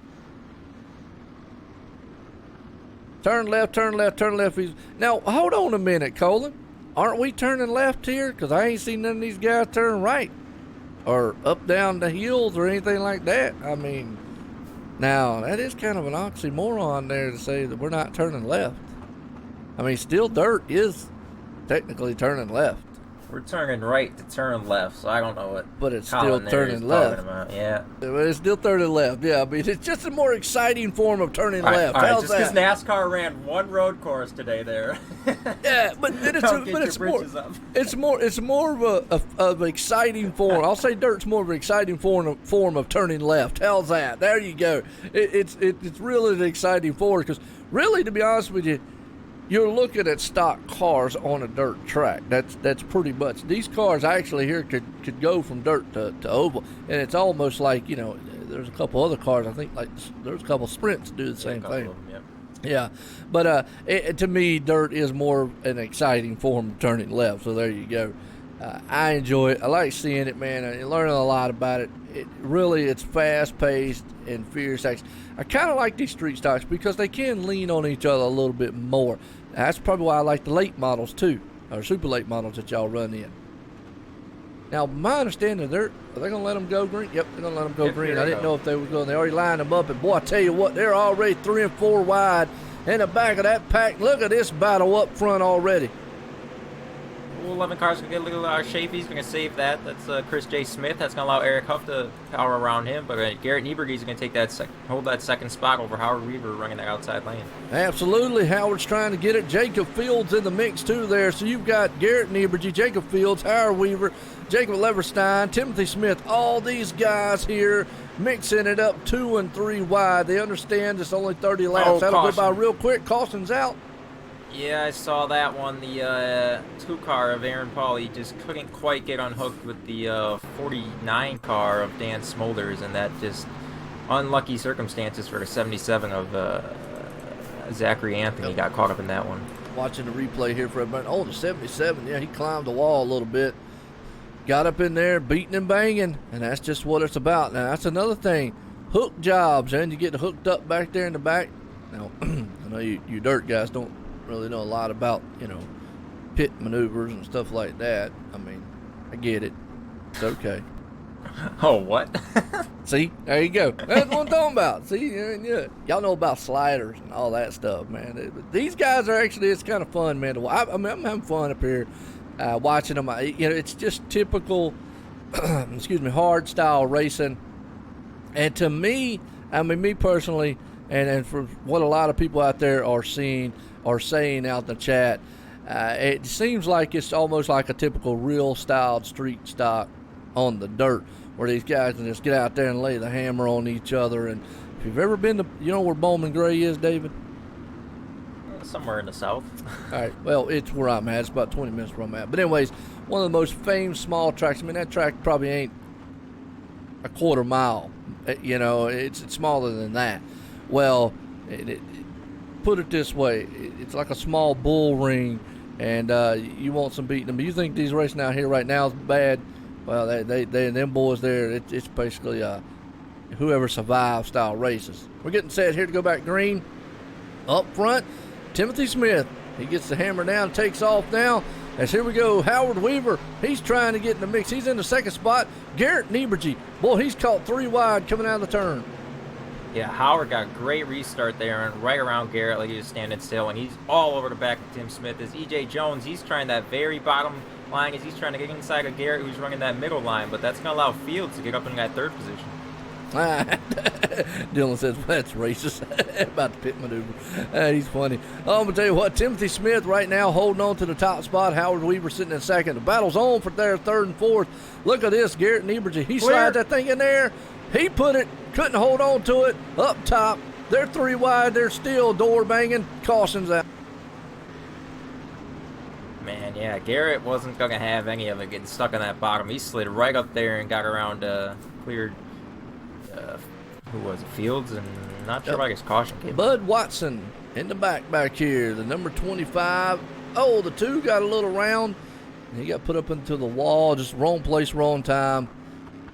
Turn left, turn left, turn left. Now, hold on a minute, Colin. Aren't we turning left here? Because I ain't seen none of these guys turn right. Or up, down the hills or anything like that. I mean, now, that is kind of an oxymoron there to say that we're not turning left. I mean, still dirt is technically turning left. We're turning right to turn left, so I don't know what. But it's still turning left. Yeah. It's still turning left. Yeah, I mean, it's just a more exciting form of turning left. All right, How's just because that? NASCAR ran one road course today there. Yeah, but it's more of an exciting form. I'll say dirt's more of an exciting form of turning left. How's that? There you go. It's really an exciting form because really, to be honest with you, you're looking at stock cars on a dirt track. That's pretty much. These cars actually here could go from dirt to oval, and it's almost like, you know, there's a couple other cars. I think like there's a couple sprints do the same thing. Them, yep. Yeah, but to me, dirt is more an exciting form of turning left. So there you go. I enjoy it. I like seeing it, man. I'm learning a lot about it. It's fast-paced and fierce action. I kind of like these street stocks because they can lean on each other a little bit more. That's probably why I like the late models too, or super late models that y'all run in. Now, my understanding, are they going to let them go green? Yep, they're going to let them go green. I didn't know if they were going. They already lined them up, and boy, I tell you what, they're already 3 and 4 wide in the back of that pack. Look at this battle up front already. 11 car's going to get a little out of shape. He's going to save that. That's Chris J. Smith. That's going to allow Eric Huff to power around him. But Garrett Nieberge's going to take that hold that second spot over Howard Weaver running that outside lane. Absolutely. Howard's trying to get it. Jacob Fields in the mix too there. So you've got Garrett Nieberge, Jacob Fields, Howard Weaver, Jacob Leverstein, Timothy Smith, all these guys here mixing it up 2 and 3 wide. They understand it's only 30 laps. That'll go by real quick. Caution's out. Yeah, I saw that one. The 2 car of Aaron Pauley just couldn't quite get unhooked with the 49 car of Dan Smolders, and that just unlucky circumstances for the 77 of Zachary Anthony got caught up in that one. Watching the replay here for everybody. Oh, the 77, yeah, he climbed the wall a little bit. Got up in there, beating and banging, and that's just what it's about. Now, that's another thing. Hook jobs, and you get hooked up back there in the back. Now, I know you dirt guys don't really know a lot about, pit maneuvers and stuff like that. I mean, I get it. It's okay. Oh, what? See, there you go. That's what I'm talking about. See, yeah. Y'all know about sliders and all that stuff, man. These guys are actually, it's kind of fun, man. I mean, I'm having fun up here watching them. It's just typical, excuse me, hard style racing. And to me, I mean, me personally, and for what a lot of people out there are seeing or saying out in the chat, it seems like it's almost like a typical real styled street stock on the dirt, where these guys can just get out there and lay the hammer on each other. And if you've ever been to, where Bowman Gray is, David? Somewhere in the south. All right, well, it's where I'm at. It's about 20 minutes where I'm at. But anyways, one of the most famed small tracks. I mean, that track probably ain't a quarter mile. It's smaller than that. Well, put it this way. It's like a small bull ring, and you want some beating them. You think these racing out here right now is bad? Well, they them boys there, it's basically whoever survives style races. We're getting set here to go back green. Up front, Timothy Smith. He gets the hammer down, takes off now. As here we go, Howard Weaver. He's trying to get in the mix. He's in the second spot. Garrett Nieberge. Boy, he's caught 3 wide coming out of the turn. Yeah, Howard got a great restart there and right around Garrett like he was standing still, and he's all over the back of Tim Smith. As E.J. Jones, he's trying that very bottom line as he's trying to get inside of Garrett, who's running that middle line, but that's going to allow Fields to get up in that third position. Dylan says, well, that's racist about the pit maneuver. He's funny. Oh, I'm going to tell you what, Timothy Smith right now holding on to the top spot. Howard Weaver sitting in second. The battle's on for their third and fourth. Look at this, Garrett Nieberge. He slid that thing in there. He put it, couldn't hold on to it. Up top, they're 3 wide. They're still door banging. Caution's out. Man, yeah, Garrett wasn't going to have any of it getting stuck in that bottom. He slid right up there and got around, cleared, who was it, Fields, and not sure if I guess caution came. Bud Watson in the back here, the number 25. Oh, the 2 got a little round. He got put up into the wall, just wrong place, wrong time.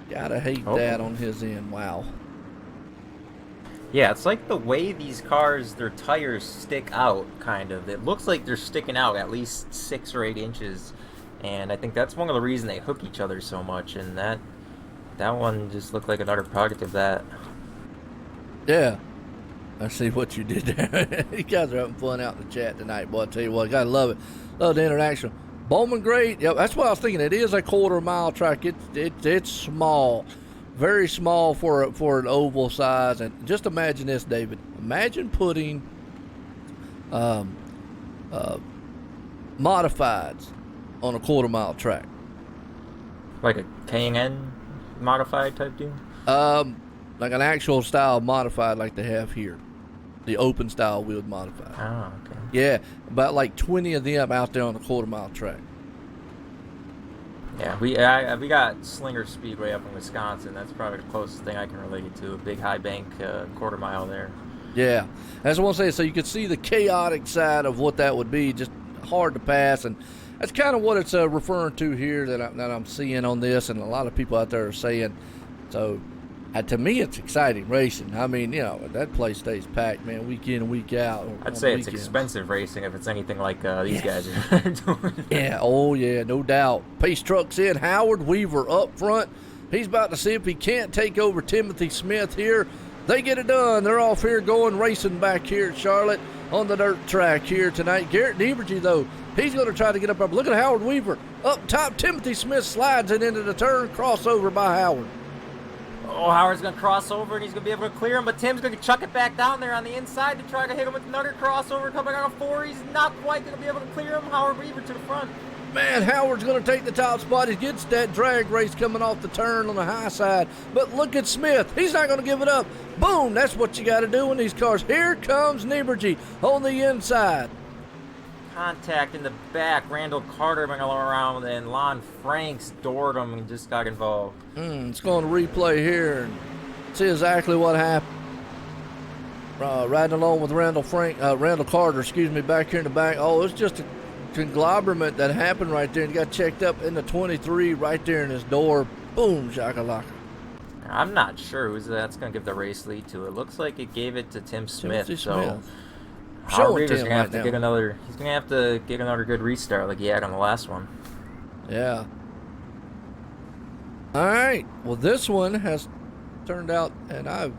Gotta hate that on his end. Wow. Yeah, it's like the way these cars, their tires stick out, kind of. It looks like they're sticking out at least 6 or 8 inches. And I think that's one of the reasons they hook each other so much. And that one just looked like another product of that. Yeah. I see what you did there. You guys are having fun out in the chat tonight, boy. I tell you what, gotta love it. Love the interaction. Bowman Gray, yeah, that's what I was thinking. It is a quarter-mile track. It's small. Very small for an oval size. And just imagine this, David. Imagine putting modifieds on a quarter-mile track. Like a K&N modified type deal? Like an actual style modified like they have here. The open style wheeled modified. Oh, okay. Yeah, about like 20 of them out there on the quarter-mile track. Yeah, we got Slinger Speedway up in Wisconsin. That's probably the closest thing I can relate it to. A big high bank quarter mile there. Yeah, that's what I'm saying. So you could see the chaotic side of what that would be, just hard to pass, and that's kind of what it's referring to here that I'm seeing on this, and a lot of people out there are saying. So to me, it's exciting racing. I mean, that place stays packed, man, week in and week out. I'd say it's expensive racing if it's anything like these guys are doing. Yeah, oh yeah, no doubt. Pace trucks in. Howard Weaver up front. He's about to see if he can't take over Timothy Smith here. They get it done. They're off here going racing back here at Charlotte. on the dirt track here tonight. Garrett Nieberge, though, he's going to try to get up. Look at Howard Weaver up top. Timothy Smith slides it into the turn, crossover by Howard. Oh, Howard's going to cross over, and he's going to be able to clear him, but Tim's going to chuck it back down there on the inside to try to hit him with another crossover coming on a 4. He's not quite going to be able to clear him. Howard Weaver to the front. Man, Howard's going to take the top spot. He gets that drag race coming off the turn on the high side. But look at Smith. He's not going to give it up. Boom, that's what you got to do in these cars. Here comes Nieberge on the inside. Contact in the back. Randall Carter went all around, and Lon Franks doored him and just got involved. It's going to replay here and see exactly what happened. Riding along with Randall Carter, back here in the back. Oh, it's just a conglomerate that happened right there, and got checked up in the 23 right there in his door. Boom, shakalaka. I'm not sure who's that's going to give the race lead to. It looks like it gave it to Tim Smith. So Howard Weaver's going to have to get another. He's going to have to get another good restart like he had on the last one. Yeah. All right. Well, this one has turned out, and I've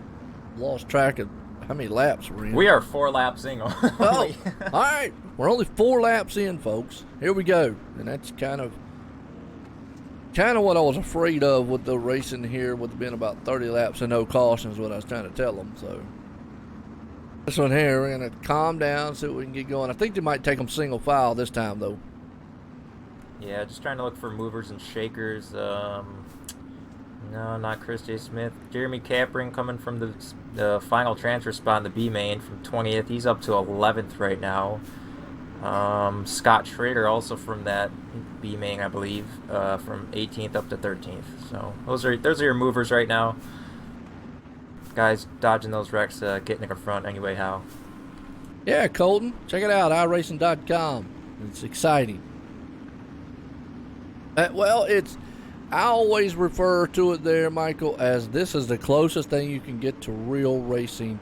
lost track of how many laps we're in. We are 4 laps in. Oh, all right. We're only 4 laps in, folks. Here we go. And that's kind of what I was afraid of with the racing here, with it being about 30 laps and no cautions, what I was trying to tell them. So this one here, we're going to calm down, see what we can get going. I think they might take them single file this time, though. Yeah, just trying to look for movers and shakers. No, not Chris J. Smith. Jeremy Capring coming from the final transfer spot in the B main from 20th. He's up to 11th right now. Scott Schrader also from that B main, I believe, from 18th up to 13th. So those are your movers right now. Guys dodging those wrecks, getting in the front anyway. How? Yeah, Colton, check it out, iracing.com. It's exciting. I always refer to it there, Michael, as this is the closest thing you can get to real racing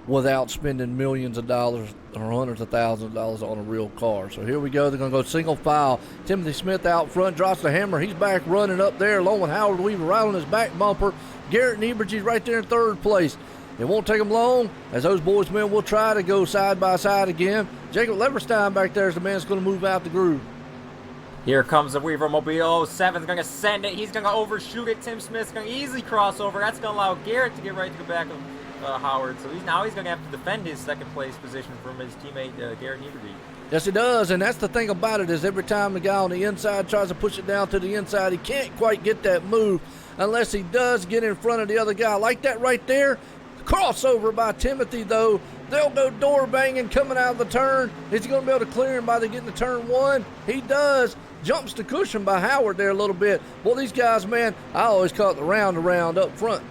without spending millions of dollars or hundreds of thousands of dollars on a real car. So here we go. They're going to go single file. Timothy Smith out front, drops the hammer. He's back running up there along with Howard Weaver right on his back bumper. Garrett Nieberge right there in 3rd place. It won't take them long, as those boys men will try to go side by side again. Jacob Leverstein back there is the man that's going to move out the groove. Here comes the Weaver Mobile. 7's going to send it. He's going to overshoot it. Tim Smith's going to easily cross over. That's going to allow Garrett to get right to the back of Howard. So he's going to have to defend his 2nd place position from his teammate Garrett Nieberge. Yes, he does, and that's the thing about it, is every time the guy on the inside tries to push it down to the inside, he can't quite get that move unless he does get in front of the other guy. Like that right there. Crossover by Timothy, though. They'll go door banging coming out of the turn. Is he going to be able to clear him by the getting to turn 1? He does. Jumps the cushion by Howard there a little bit. Boy, these guys, man, I always call it the round around up front.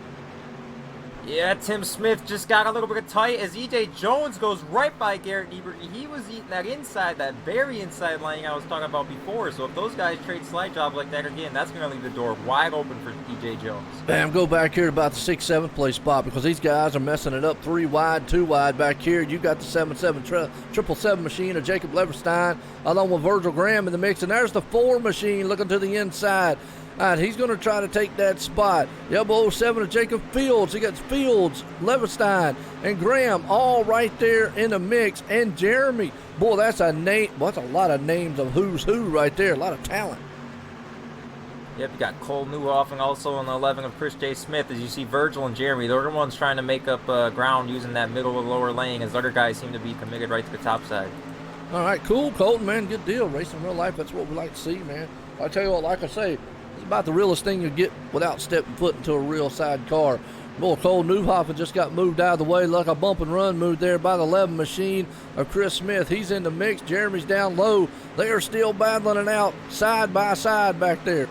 Yeah, Tim Smith just got a little bit tight as E.J. Jones goes right by Garrett Nieberge. He was eating that inside, that very inside lane I was talking about before. So if those guys trade slide jobs like that again, that's going to leave the door wide open for E.J. Jones. Bam, go back here to about the 6th, 7th place spot, because these guys are messing it up 3 wide, 2 wide back here. You got the 777 machine of Jacob Leverstein along with Virgil Graham in the mix. And there's the 4 machine looking to the inside. All right, he's going to try to take that spot. The 007 of Jacob Fields. He got Fields, Leverstein, and Graham all right there in the mix. And Jeremy. Boy, that's a name. Boy, that's a lot of names of who's who right there. A lot of talent. Yep, you got Cole Newhoff and also on the 11 of Chris J. Smith. As you see, Virgil and Jeremy, they're the ones trying to make up ground using that middle and lower lane, as other guys seem to be committed right to the top side. All right, cool, Colton, man. Good deal. Racing real life, that's what we like to see, man. I tell you what, like I say, it's about the realest thing you get without stepping foot into a real side car. Boy, Cole Newhoff just got moved out of the way like a bump and run move there by the 11 machine of Chris Smith. He's in the mix. Jeremy's down low. They are still battling it out side by side back there.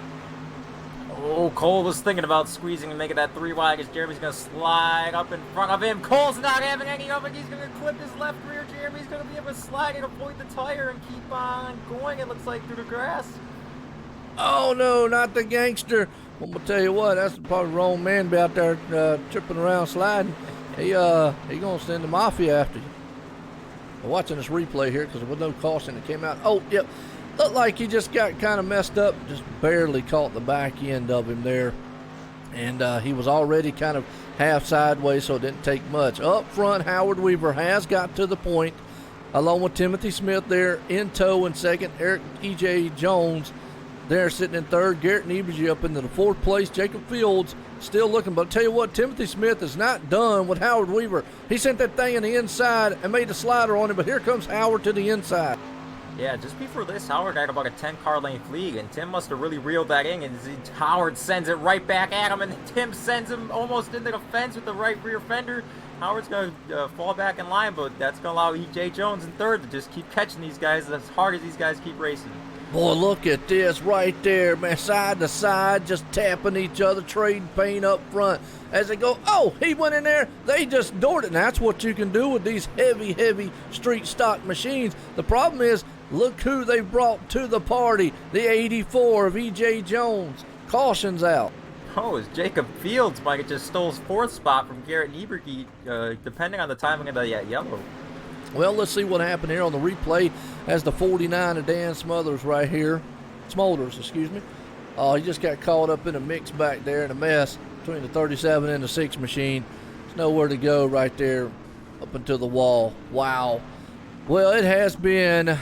Oh, Cole was thinking about squeezing and making that 3 wide because Jeremy's going to slide up in front of him. Cole's not having any of it. He's going to clip his left rear. Jeremy's going to be able to slide and avoid the tire and keep on going, it looks like, through the grass. Oh, no, not the gangster. I'm going to tell you what, that's probably the wrong man be out there tripping around sliding. He going to send the mafia after you. I'm watching this replay here because there was no caution that came out. Oh, yep. Looked like he just got kind of messed up, just barely caught the back end of him there. And he was already kind of half sideways, so it didn't take much. Up front, Howard Weaver has got to the point. along with Timothy Smith there in tow in second. Eric E.J. Jones there sitting in third. Garrett Niebuhr up into the fourth place. Jacob Fields still looking. But I'll tell you what, Timothy Smith is not done with Howard Weaver. He sent that thing in the inside and made the slider on it, but here comes Howard to the inside. Yeah, just before this, Howard had about a 10-car length lead, and Tim must have really reeled that in, and Howard sends it right back at him, and Tim sends him almost into the fence with the right rear fender. Howard's going to fall back in line, but that's going to allow E.J. Jones in third to just keep catching these guys as hard as these guys keep racing. Boy, look at this right there, man. Side to side, just tapping each other, trading paint up front. As they go, oh, he went in there. They just doored it. And that's what you can do with these heavy street stock machines. The problem is, look who they brought to the party. The 84 of E.J. Jones. Caution's out. Oh, as Jacob Fields might have just stole his fourth spot from Garrett Niebuhr, depending on the timing of the yellow. Well, let's see what happened here on the replay as the 49 of Dan Smothers right here. Smolders, excuse me. He just got caught up in a mix back there in a mess between the 37 and the 6 machine. There's nowhere to go right there up until the wall. Wow. Well, it has been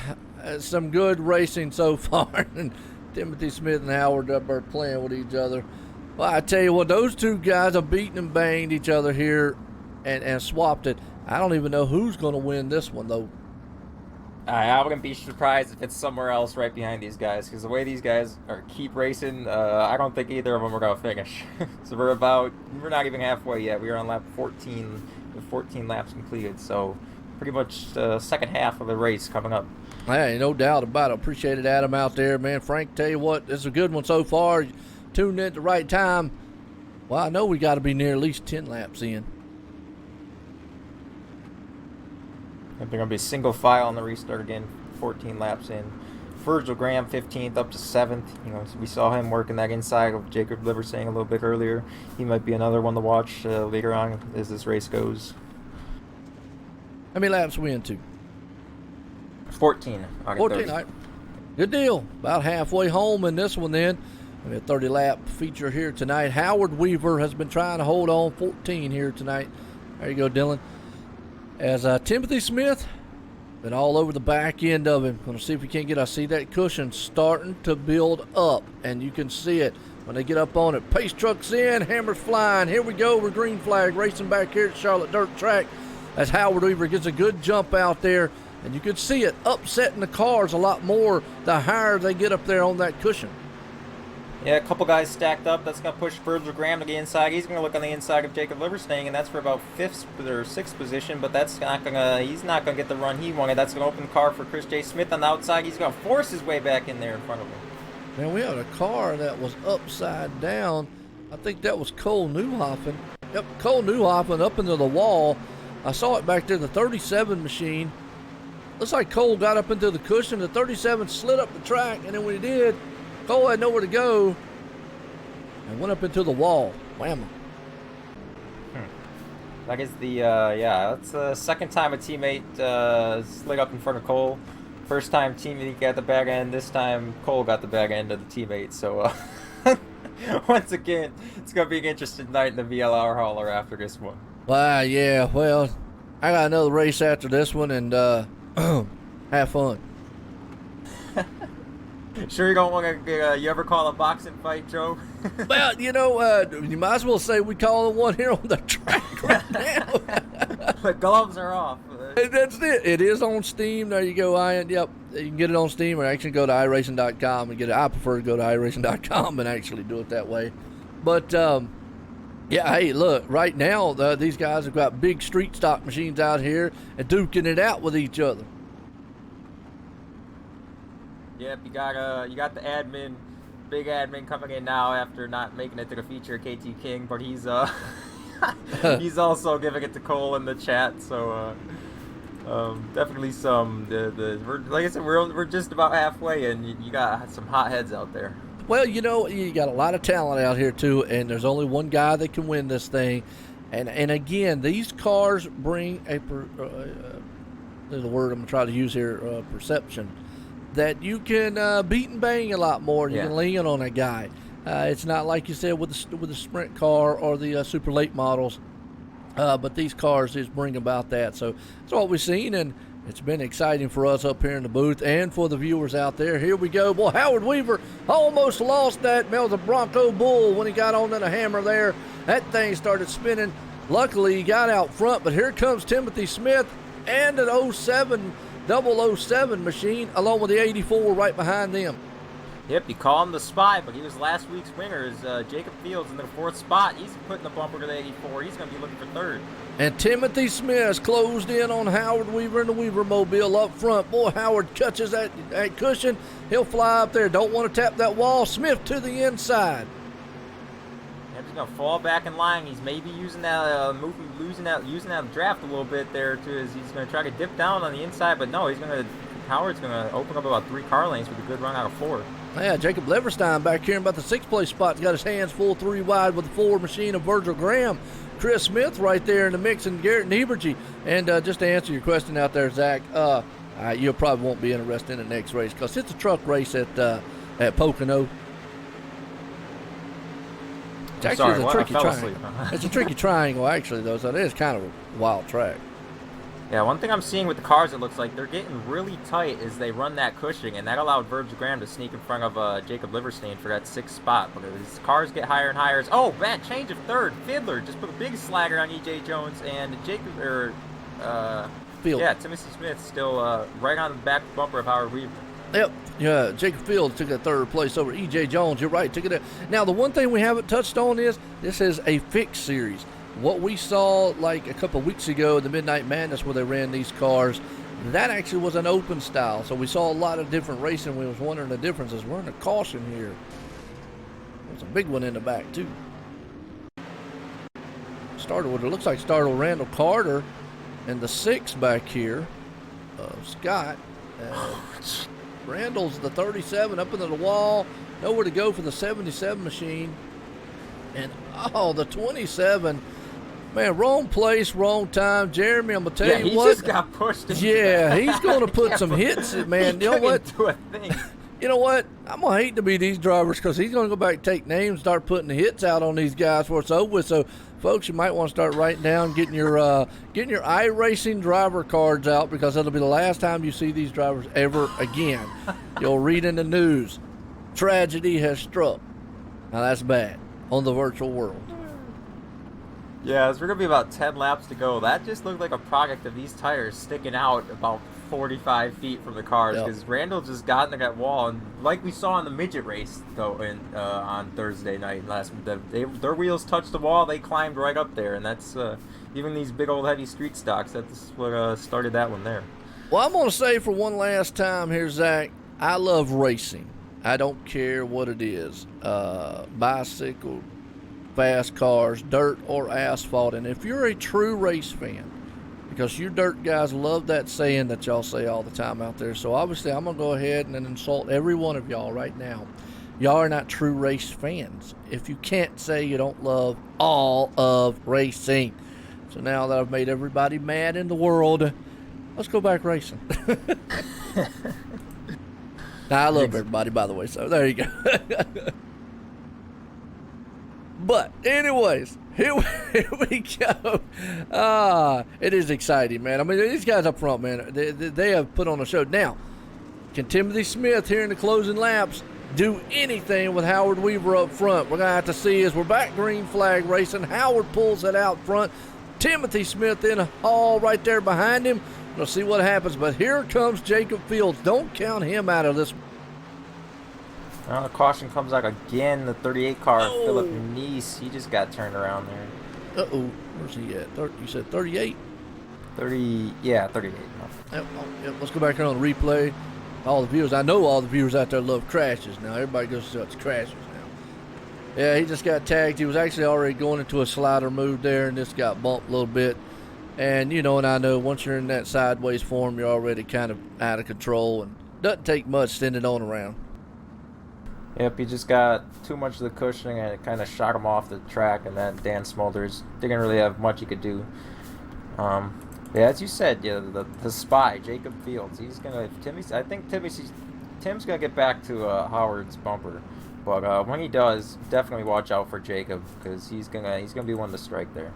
some good racing so far. And Timothy Smith and Howard up there playing with each other. Well, I tell you what, those two guys have beaten and banged each other here and swapped it. I don't even know who's going to win this one, though. I wouldn't be surprised if it's somewhere else right behind these guys, because the way these guys keep racing, I don't think either of them are going to finish. So we're not even halfway yet. We are on lap 14, with 14 laps completed, so pretty much the second half of the race coming up. Hey, no doubt about it. Appreciated Adam out there, man. Frank, tell you what, this is a good one so far. Tuned in at the right time. Well, I know we got to be near at least 10 laps in. They're going to be single file on the restart again, 14 laps in. Virgil Graham, 15th, up to 7th. So we saw him working that inside of Jacob Liversang a little bit earlier. He might be another one to watch later on as this race goes. How many laps we into? 14. 14, all right. Good deal. About halfway home in this one then. We have a 30-lap feature here tonight. Howard Weaver has been trying to hold on 14 here tonight. There you go, Dylan. As Timothy Smith been all over the back end of him. Going to see if we can't get. I see that cushion starting to build up, and you can see it when they get up on it. Pace trucks in, hammers flying. Here we go. We're green flag racing back here at Charlotte Dirt Track as Howard Weaver gets a good jump out there, and you can see it upsetting the cars a lot more the higher they get up there on that cushion. Yeah, a couple guys stacked up. That's going to push Virgil Graham to the inside. He's going to look on the inside of Jacob Liverstang, and that's for about 5th or 6th position, but that's not going to, he's not going to get the run he wanted. That's going to open the car for Chris J. Smith on the outside. He's going to force his way back in there in front of him. Man, we had a car that was upside down. I think that was Cole Newhoffen. Yep, Cole Newhoffen up into the wall. I saw it back there, the 37 machine. Looks like Cole got up into the cushion. The 37 slid up the track, and then when he did, Cole had nowhere to go and went up into the wall. Whammo. That is that's the second time a teammate slid up in front of Cole. First time teammate got the back end. This time Cole got the back end of the teammate. So once again, it's going to be an interesting night in the VLR hauler after this one. Wow, yeah. Well, I got another race after this one, and have fun. Sure you don't want to you ever call a boxing fight, Joe? Well, you might as well say we call it one here on the track right now. The gloves are off. That's it. It is on Steam. There you go, Ian. Yep, you can get it on Steam, or actually go to iracing.com and get it. I prefer to go to iracing.com and actually do it that way. But yeah, hey, look, right now these guys have got big street stock machines out here and duking it out with each other. Yep, you got the admin, big admin coming in now after not making it to the feature, KT King, but he's he's also giving it to Cole in the chat. So definitely some like I said, we're just about halfway, and you got some hot heads out there. Well, you got a lot of talent out here too, and there's only one guy that can win this thing. And again, these cars bring there's a word I'm gonna try to use here, perception. That you can beat and bang a lot more. You can lean on a guy. It's not like you said with the sprint car or the super late models, but these cars just bring about that. So that's what we've seen, and It's been exciting for us up here in the booth and for the viewers out there. Here we go. Boy, Howard Weaver almost lost that. Man, it was a Bronco Bull when he got on to the hammer there. That thing started spinning. Luckily, he got out front, but here comes Timothy Smith and an 07 007 machine along with the 84 right behind them. Yep, you call him the spy, but he was last week's winner. Is Jacob Fields in the 4th spot. He's putting the bumper to the 84. He's going to be looking for 3rd. And Timothy Smith closed in on Howard Weaver in the Weaver Mobile up front. Boy, Howard catches that cushion. He'll fly up there. Don't want to tap that wall. Smith to the inside. Yep, he's going to fall back in line. He's maybe using that using that draft a little bit there too. He's going to try to dip down on the inside, but no, Howard's going to open up about 3 car lanes with a good run out of 4. Yeah, Jacob Leverstein back here in about the 6th place spot. He's got his hands full 3 wide with the 4 machine of Virgil Graham. Chris Smith right there in the mix, and Garrett Nieberge. And just to answer your question out there, Zach, you probably won't be interested in the next race because it's a truck race at Pocono. It's actually a tricky triangle. It's a tricky triangle, actually, though, so it is kind of a wild track. Yeah, one thing I'm seeing with the cars, it looks like they're getting really tight as they run that cushioning, and that allowed Virgil Graham to sneak in front of Jacob Liverstein for that 6th spot. But as cars get higher and higher, oh, bad change of 3rd. Fiddler just put a big slagger on E.J. Jones, and Field. Yeah, Timothy Smith still right on the back bumper of Howard Weaver. Yep, yeah, Jacob Fields took that 3rd place over E.J. Jones. You're right, took it. Now, the one thing we haven't touched on is this is a fixed series. What we saw like a couple of weeks ago in the Midnight Madness where they ran these cars, that actually was an open style. So we saw a lot of different racing. We was wondering the differences. We're in a caution here. There's a big one in the back, too. Started with, it looks like started Randall Carter and the 6 back here of Scott. Randall's the 37 up into the wall. Nowhere to go for the 77 machine. And, the 27. Man, wrong place, wrong time. Jeremy, I'm going to tell you what. He just got pushed. Yeah, he's going to put some hits, man. You know what? Do a thing. You know what? I'm going to hate to be these drivers because he's going to go back and take names, start putting the hits out on these guys before it's over with. So, folks, you might want to start writing down, getting your iRacing driver cards out because that'll be the last time you see these drivers ever again. You'll read in the news, tragedy has struck. Now, that's bad on the virtual world. Yeah, we're going to be about 10 laps to go. That just looked like a product of these tires sticking out about 45 feet from the cars because Randall just got into that wall. And like we saw in the midget race, though, on Thursday night last week, their wheels touched the wall. They climbed right up there. And that's even these big old heavy street stocks. That's what started that one there. Well, I'm going to say for one last time here, Zach, I love racing. I don't care what it is. Bicycle, fast cars, dirt or asphalt. And if you're a true race fan, because you dirt guys love that saying that y'all say all the time out there. So obviously I'm going to go ahead and insult every one of y'all right now. Y'all are not true race fans if you can't say you don't love all of racing. So now that I've made everybody mad in the world, let's go back racing. Now, I love everybody, by the way, so there you go. But anyways, here we go. It is exciting, man. I mean, these guys up front, man, they have put on a show. Now, can Timothy Smith here in the closing laps do anything with Howard Weaver up front? We're going to have to see as we're back green flag racing. Howard pulls it out front. Timothy Smith in a haul right there behind him. We'll see what happens, but here comes Jacob Fields. Don't count him out of this. Caution comes out again. The 38 car, Philip Neese. He just got turned around there. Uh-oh. Where's he at? You said 38? 30, yeah, 38. Yep, let's go back here on the replay. All the viewers, I know all the viewers out there love crashes now. Everybody goes to crashes now. Yeah, he just got tagged. He was actually already going into a slider move there, and this got bumped a little bit. And, and I know once you're in that sideways form, you're already kind of out of control. And doesn't take much sending it on around. Yep, he just got too much of the cushioning, and it kind of shot him off the track. And then Dan Smulders didn't really have much he could do. Yeah, as you said, the spy, Jacob Fields, he's gonna. I think Tim's gonna get back to Howard's bumper. But when he does, definitely watch out for Jacob because he's gonna be one to strike there.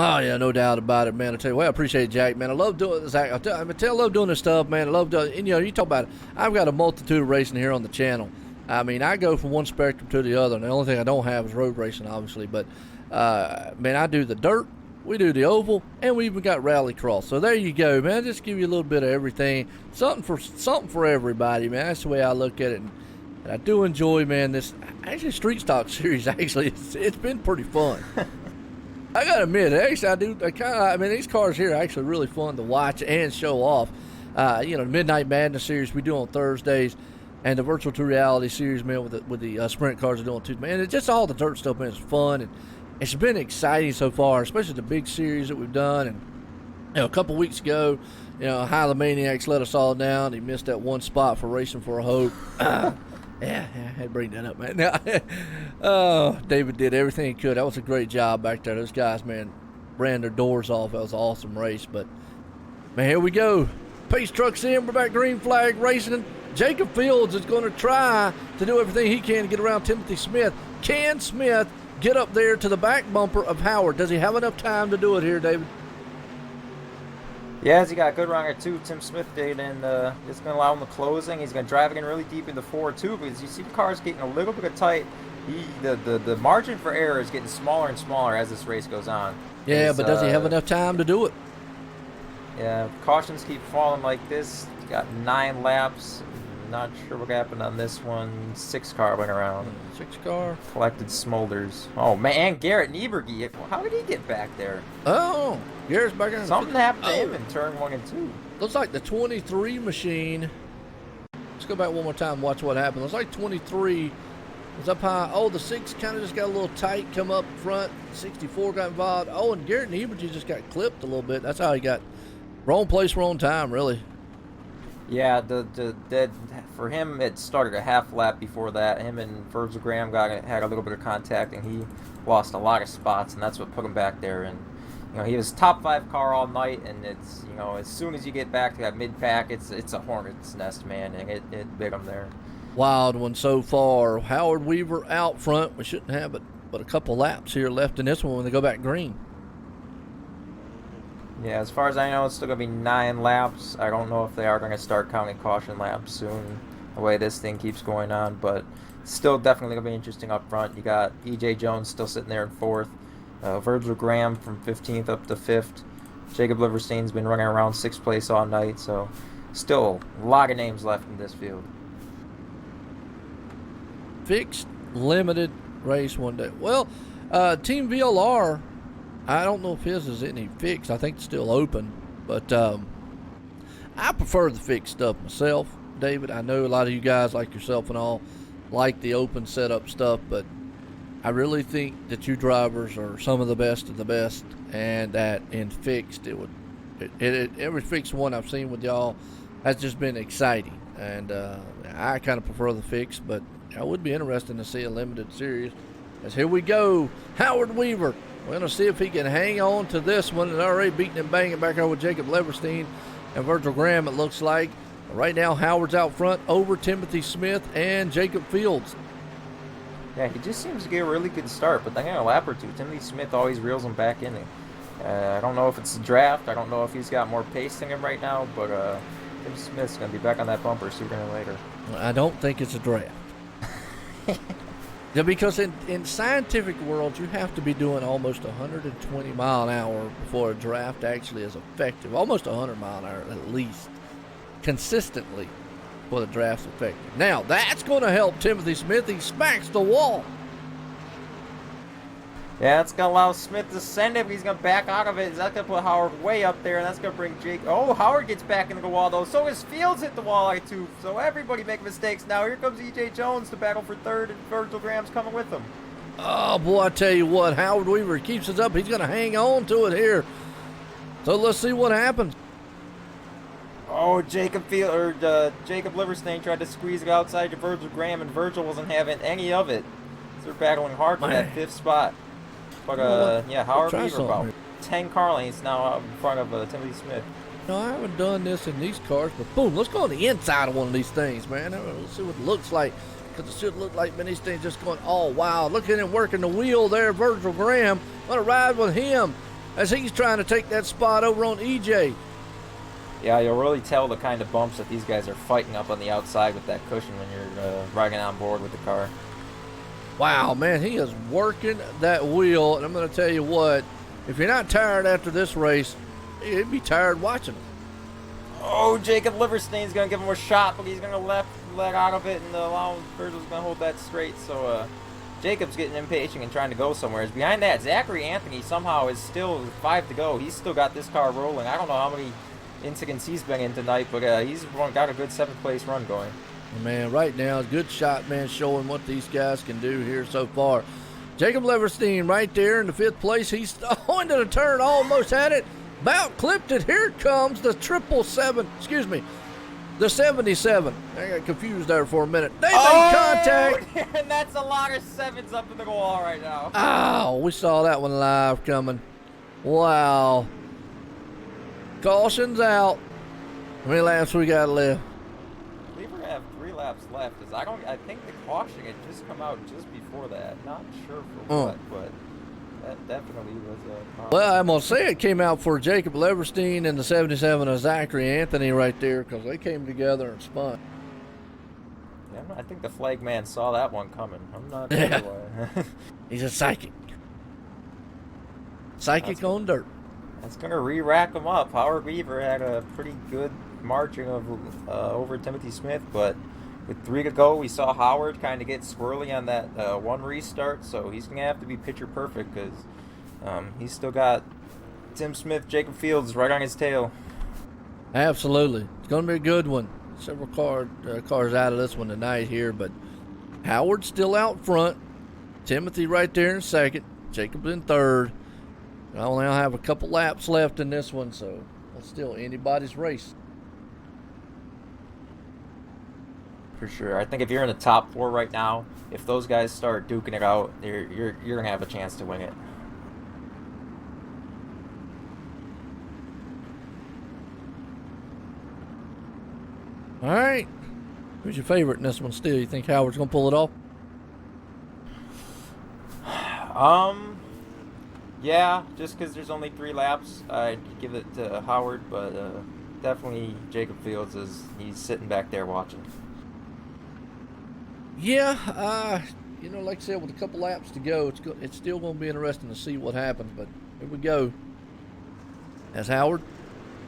Oh yeah, no doubt about it, man. I tell you what, I appreciate it, Jack, man. I love doing this. I love doing this stuff, man. I love doing, and you talk about it. I've got a multitude of racing here on the channel. I mean, I go from one spectrum to the other, and the only thing I don't have is road racing, obviously. But man, I do the dirt, we do the oval, and we even got rallycross. So there you go, man. Just give you a little bit of everything, something for everybody, man. That's the way I look at it. And I do enjoy, man. This actually Street Stock series. Actually, it's been pretty fun. I gotta admit, actually, I do. I mean, these cars here are actually really fun to watch and show off. The Midnight Madness series we do on Thursdays, and the Virtual to Reality series, man, with the sprint cars are doing too. Man, it's just all the dirt stuff, man. It's fun, and it's been exciting so far, especially the big series that we've done. And a couple weeks ago, Hyla Maniacs let us all down. He missed that one spot for Racing for a Hope. Yeah, I had to bring that up, man. Oh, David did everything he could. That was a great job back there. Those guys, man, ran their doors off. That was an awesome race. But, man, here we go. Pace truck's in. We're back green flag racing. Jacob Fields is going to try to do everything he can to get around Timothy Smith. Can Smith get up there to the back bumper of Howard? Does he have enough time to do it here, David? Yeah, he got a good runner too. Tim Smith did, and it's going to allow him the closing. He's going to drive again really deep into 4-2 because you see the car's getting a little bit of tight. The margin for error is getting smaller and smaller as this race goes on. Yeah, but does he have enough time to do it? Yeah, cautions keep falling like this. He's got 9 laps. Not sure what happened on this one. 6 car went around. 6 car. Collected smolders. Oh, man, Garrett Nieberge. How did he get back there? Oh, Garrett's back in. Something happened to him in turn 1 and 2. Looks like the 23 machine. Let's go back one more time and watch what happened. Looks like 23 was up high. Oh, the 6 kind of just got a little tight, come up front. 64 got involved. Oh, and Garrett Nieberge just got clipped a little bit. That's how he got wrong place, wrong time, really. Yeah, for him, it started a half lap before that. Him and Virgil Graham had a little bit of contact, and he lost a lot of spots, and that's what put him back there. And he was top 5 car all night, and it's as soon as you get back to that mid pack, it's a hornet's nest, man, and it bit him there. Wild one so far. Howard Weaver out front. We shouldn't have it, but a couple laps here left in this one when they go back green. Yeah, as far as I know, it's still going to be 9 laps. I don't know if they are going to start counting caution laps soon, the way this thing keeps going on, but still definitely going to be interesting up front. You got E.J. Jones still sitting there in 4th. Virgil Graham from 15th up to 5th. Jacob Liverstein's been running around 6th place all night, so still a lot of names left in this field. Fixed, limited race one day. Well, Team VLR, I don't know if his is any fixed. I think it's still open, but I prefer the fixed stuff myself, David. I know a lot of you guys like yourself and all like the open setup stuff, but I really think that you drivers are some of the best, and that in fixed every fixed one I've seen with y'all has just been exciting, and I kind of prefer the fixed, but I would be interested to see a limited series. As here we go, Howard Weaver. We're going to see if he can hang on to this one, and already beating and banging back over with Jacob Leverstein and Virgil Graham, it looks like. Right now, Howard's out front over Timothy Smith and Jacob Fields. Yeah, he just seems to get a really good start, but then in a lap or two, Timothy Smith always reels him back in. I don't know if it's the draft. I don't know if he's got more pace than him right now, but Timothy Smith's going to be back on that bumper sooner than later. I don't think it's a draft. Yeah, because in scientific world, you have to be doing almost 120 mile an hour before a draft actually is effective. Almost 100 mile an hour at least, consistently, before the draft's effective. Now, that's going to help Timothy Smith. He smacks the wall. Yeah, it's going to allow Smith to send it, but he's going to back out of it. That's going to put Howard way up there, and that's going to bring Jake. Oh, Howard gets back into the wall, though. So his Fields hit the wall like too. So everybody make mistakes now. Here comes E.J. Jones to battle for 3rd, and Virgil Graham's coming with him. Oh, boy, I tell you what. Howard Weaver keeps us up. He's going to hang on to it here. So let's see what happens. Oh, Jacob Liverstein tried to squeeze it outside to Virgil Graham, and Virgil wasn't having any of it. So they're battling hard for that 5th spot. But, yeah, Howard Weaver about 10 car lengths now out in front of Timothy Smith. No, I haven't done this in these cars, but boom, let's go on the inside of one of these things, man. Let's see what it looks like, because it should look like, man, these things just going all wild. Look at him working the wheel there, Virgil Graham. I'm going to ride with him. as he's trying to take that spot over on EJ. Yeah, you'll really tell the kind of bumps that these guys are fighting up on the outside with that cushion when you're riding on board with the car. Wow, man, he is working that wheel, and I'm going to tell you what, if you're not tired after this race, you'd be tired watching it. Oh, Jacob Liverstein's going to give him a shot, but he's going to let out of it, and allow Virgil's going to hold that straight. So Jacob's getting impatient and trying to go somewhere. Behind that, Zachary Anthony somehow is still 5 to go. He's still got this car rolling. I don't know how many incidents he's been in tonight, but he's got a good 7th place run going. Man, right now, good shot, man, showing what these guys can do here so far. Jacob Leverstein right there in the 5th place. He's going to the turn, almost had it, about clipped it. Here comes the 77. I got confused there for a minute. They made contact. And that's a lot of 7s up in the wall right now. Oh, we saw that one live coming. Wow. Caution's out. How many laps we got left? I believe we're gonna have 3 laps left. I think the caution had just come out just before that. Not sure for what, but that definitely was a problem. Well, I'm gonna say it came out for Jacob Leverstein and the 77 of Zachary Anthony right there, because they came together and spun. Yeah, I think the flag man saw that one coming. I'm not sure why. He's a psychic. Psychic on dirt. That's going to re-rack him up. Howard Weaver had a pretty good margin of over Timothy Smith, but with 3 to go, we saw Howard kind of get squirrely on that one restart, so he's going to have to be picture perfect because he's still got Tim Smith, Jacob Fields right on his tail. Absolutely. It's going to be a good one. Several cars out of this one tonight here, but Howard's still out front. Timothy right there in 2nd. Jacob in 3rd. I only have a couple laps left in this one, so it's still anybody's race. For sure. I think if you're in the top 4 right now, if those guys start duking it out, you're going to have a chance to win it. All right. Who's your favorite in this one still? You think Howard's going to pull it off? Yeah, just because there's only 3 laps, I'd give it to Howard, but definitely Jacob Fields he's sitting back there watching. Yeah, like I said, with a couple laps to go, it's still going to be interesting to see what happens, but here we go. As Howard,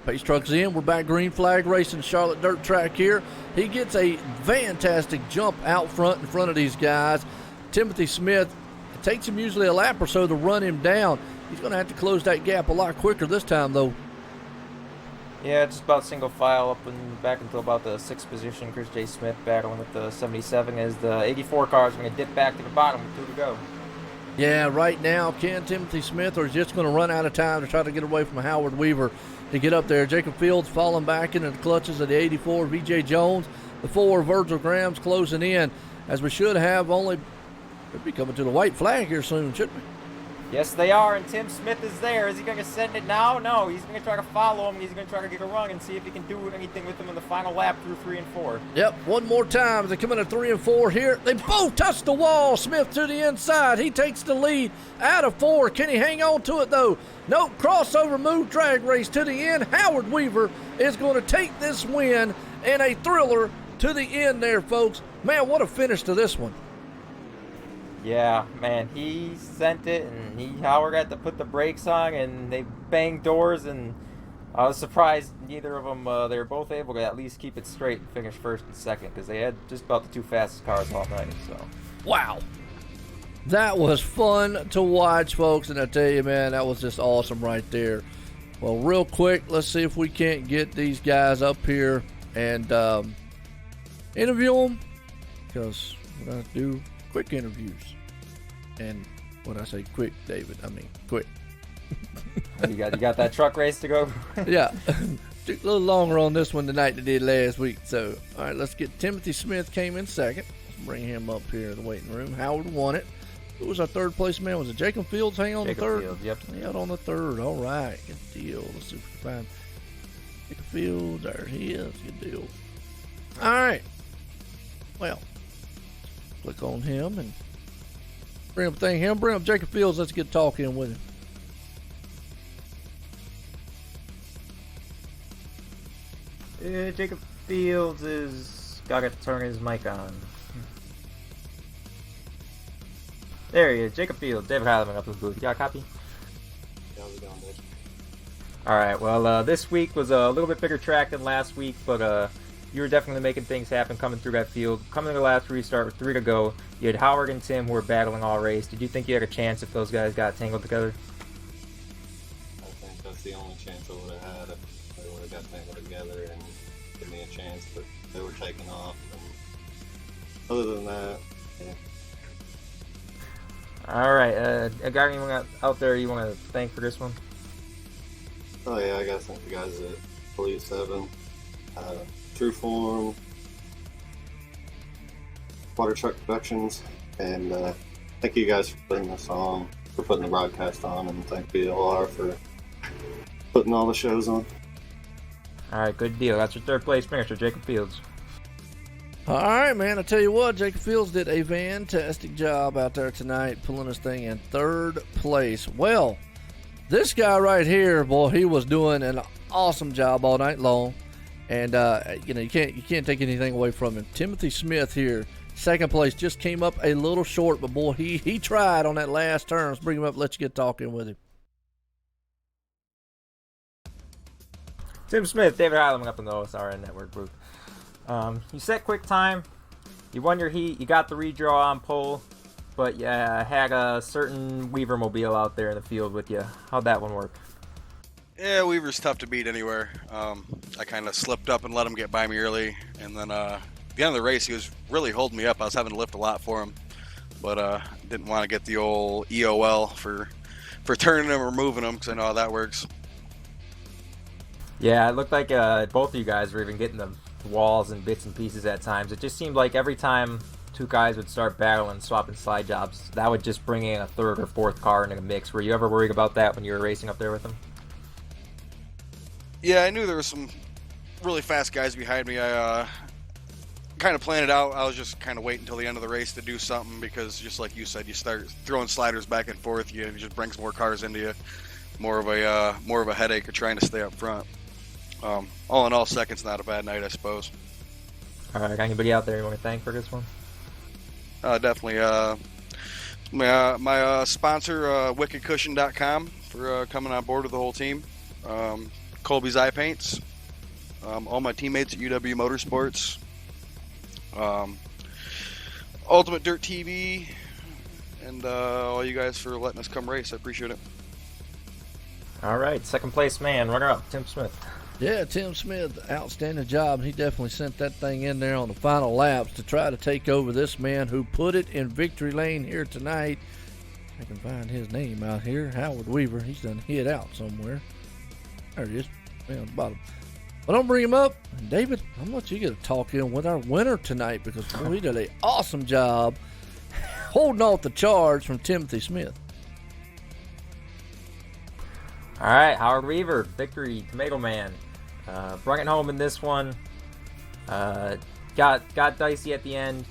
pace truck's in, we're back green flag racing Charlotte dirt track here. He gets a fantastic jump out front in front of these guys. Timothy Smith, it takes him usually a lap or so to run him down. He's going to have to close that gap a lot quicker this time, though. Yeah, just about single file up and back until about the 6th position. Chris J. Smith battling with the 77 as the 84 car is going to dip back to the bottom with 2 to go. Yeah, right now, can Timothy Smith or is just going to run out of time to try to get away from Howard Weaver to get up there? Jacob Fields falling back into the clutches of the 84, VJ Jones, the 4, Virgil Graham's closing in, as we should have only, we'll be coming to the white flag here soon, shouldn't we? Yes, they are, and Tim Smith is there. Is he going to send it now? No, he's going to try to follow him. He's going to try to get a run and see if he can do anything with him in the final lap through 3 and 4. Yep, one more time as they come in at 3 and 4 here. They both touch the wall. Smith to the inside. He takes the lead out of 4. Can he hang on to it, though? Nope, crossover move, drag race to the end. Howard Weaver is going to take this win and a thriller to the end there, folks. Man, what a finish to this one. Yeah, man, he sent it, and Howard had to put the brakes on, and they banged doors, and I was surprised neither of them, they were both able to at least keep it straight and finish 1st and 2nd, because they had just about the 2 fastest cars all night, so. Wow. That was fun to watch, folks, and I tell you, man, that was just awesome right there. Well, real quick, let's see if we can't get these guys up here and interview them, because we're going to do quick interviews. And when I say quick, David, I mean quick. you got that truck race to go? Yeah. Took a little longer on this one tonight than it did last week. So, all right, let's get Timothy Smith came in 2nd. Let's bring him up here in the waiting room. Howard won it. Who was our 3rd place man? Was it Jacob Fields hang on Jacob the 3rd? Fields, yep. He out on the 3rd. All right. Good deal. Let's see if we can find Jacob Fields. There he is. Good deal. All right. Well, click on him and bring up Jacob Fields. Let's get talking with him. Jacob Fields is gotta turn his mic on. There he is, Jacob Fields. David Heileman up in the booth. You got a copy? How's it going, Dave? Alright, well, this week was a little bit bigger track than last week, but you were definitely making things happen coming through that field. Coming to the last restart with 3 to go, you had Howard and Tim who were battling all race. Did you think you had a chance if those guys got tangled together? I think that's the only chance I would have had if they would have got tangled together and give me a chance, but they were taking off. And other than that, yeah. Alright, I got anyone out there you want to thank for this one? Oh yeah, I gotta thank the guys at Police 7, True Form, Water Truck Productions, and thank you guys for putting this on, for putting the broadcast on, and thank VLR for putting all the shows on. Alright, good deal. That's your third place finisher, Jacob Fields. All right, man. I tell you what, Jacob Fields did a fantastic job out there tonight, pulling this thing in third place. Well, this guy right here, boy, he was doing an awesome job all night long, and you can't take anything away from him. Timothy Smith here, second place, just came up a little short, but boy, he tried on that last turn. Let's bring him up, let you get talking with him. Tim Smith, David Heileman up in the OSRN Network booth. You set quick time, you won your heat, you got the redraw on pole, but you had a certain Weaver mobile out there in the field with you. How'd that one work? Yeah, Weaver's tough to beat anywhere. I kind of slipped up and let him get by me early, and then at the end of the race, he was really holding me up. I was having to lift a lot for him, but didn't want to get the old EOL for turning him or moving him, because I know how that works. Yeah, it looked like both of you guys were even getting the walls and bits and pieces at times. It just seemed like every time two guys would start battling, swapping slide jobs, that would just bring in a third or fourth car into the mix. Were you ever worried about that when you were racing up there with them? Yeah, I knew there were some really fast guys behind me. I kind of planned it out. I was just kind of waiting until the end of the race to do something, because just like you said, you start throwing sliders back and forth, it just brings more cars into you. More of a headache of trying to stay up front. All in all, second's not a bad night, I suppose. All right, got anybody out there you want to thank for this one? Definitely. My sponsor, wickedcushion.com, for coming on board with the whole team. Colby's Eye Paints. All my teammates at UW Motorsports. Ultimate Dirt TV. And all you guys for letting us come race. I appreciate it. All right, second place man, runner-up, Tim Smith. Yeah, Tim Smith, outstanding job. He definitely sent that thing in there on the final laps to try to take over this man who put it in victory lane here tonight. I can find his name out here, Howard Weaver. He's done hid out somewhere. There he is, down the bottom. But I'm bring him up. And David, I'm gonna let you get a talk in with our winner tonight, because boy, he did an awesome job holding off the charge from Timothy Smith. All right, Howard Weaver, victory, Tomato Man. Brought it home in this one. Got dicey at the end.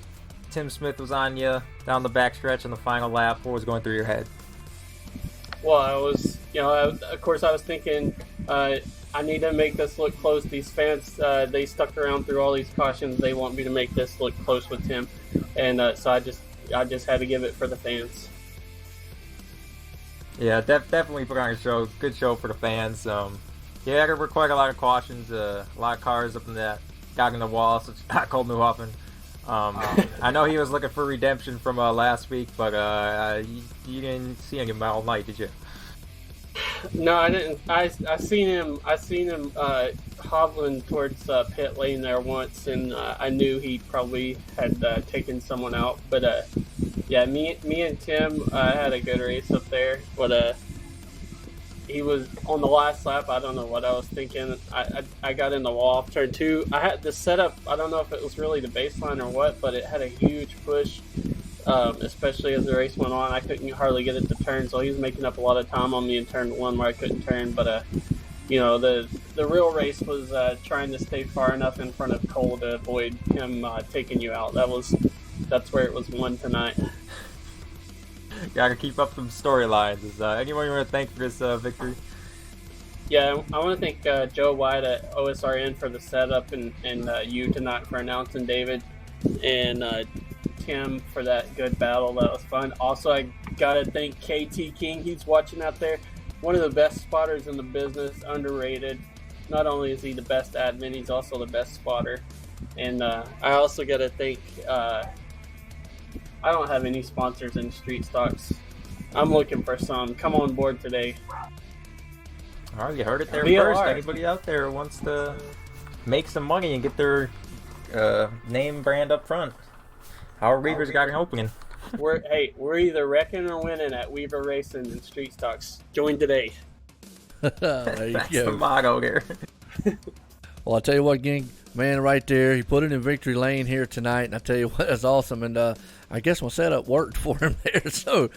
Tim Smith was on you down the backstretch on the final lap. What was going through your head? Well, I was, of course, I was thinking I need to make this look close. These fans, they stuck around through all these cautions. They want me to make this look close with Tim, and so I just had to give it for the fans. Yeah, definitely put on a show. Good show for the fans. Yeah, there were quite a lot of cautions, a lot of cars up in that got in the wall, so it's not Cole Newhoffen. I know he was looking for redemption from last week, but you didn't see him all night, did you? No, I didn't. I seen him hobbling towards pit lane there once, and I knew he probably had taken someone out. But yeah, me and Tim had a good race up there. But he was on the last lap. I don't know what I was thinking. I got in the wall off turn 2. I had the setup. I don't know if it was really the baseline or what, but it had a huge push. Especially as the race went on, I couldn't hardly get it to turn, so he was making up a lot of time on me in turn 1 where I couldn't turn. But the real race was trying to stay far enough in front of Cole to avoid him taking you out. That's where it was won tonight. Gotta keep up some storylines. Is anyone you want to thank for this victory? Yeah, I want to thank Joe White at OSRN for the setup, and you tonight for announcing David, and Tim for that good battle. That was fun. Also, I gotta thank KT King. He's watching out there. One of the best spotters in the business, underrated. Not only is he the best admin, he's also the best spotter. And I also gotta thank. I don't have any sponsors in Street Stocks. I'm looking for some. Come on board today. All right, you heard it there VLR. first. Anybody out there who wants to make some money and get their name brand up front, Howard Weaver's got an opening. We're either wrecking or winning at Weaver Racing and Street Stocks. Join today. There you That's go. the motto here. Well, I tell you what, gang, man, right there, he put it in victory lane here tonight, and I tell you what, that's awesome. And I guess my setup worked for him there. So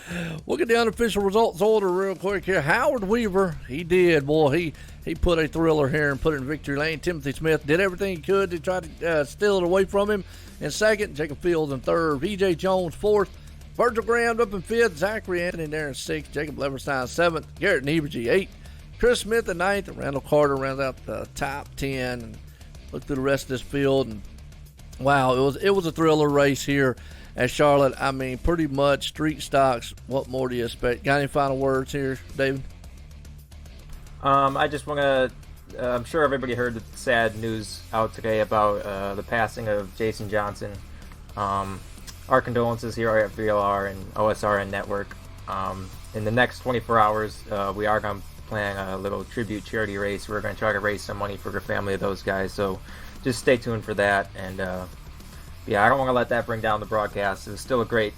we'll get down to official results order real quick here. Howard Weaver, he did, boy, he put a thriller here and put it in victory lane. Timothy Smith did everything he could to try to steal it away from him in second. Jacob Fields in third. VJ Jones fourth. Virgil Graham up in fifth. Zachary Anthony there in sixth. Jacob Leverstein seventh. Garrett Nebergy eighth. Chris Smith at ninth. Randall Carter rounds out the top 10. And look through the rest of this field. And wow, it was a thriller race here at Charlotte. I mean, pretty much Street Stocks. What more do you expect? Got any final words here, David? I just want to. I'm sure everybody heard the sad news out today about the passing of Jason Johnson. Our condolences here at VLR and OSRN Network. In the next 24 hours, we are going to plan a little tribute charity race. We're going to try to raise some money for the family of those guys. So just stay tuned for that. And yeah, I don't want to let that bring down the broadcast. It was still a great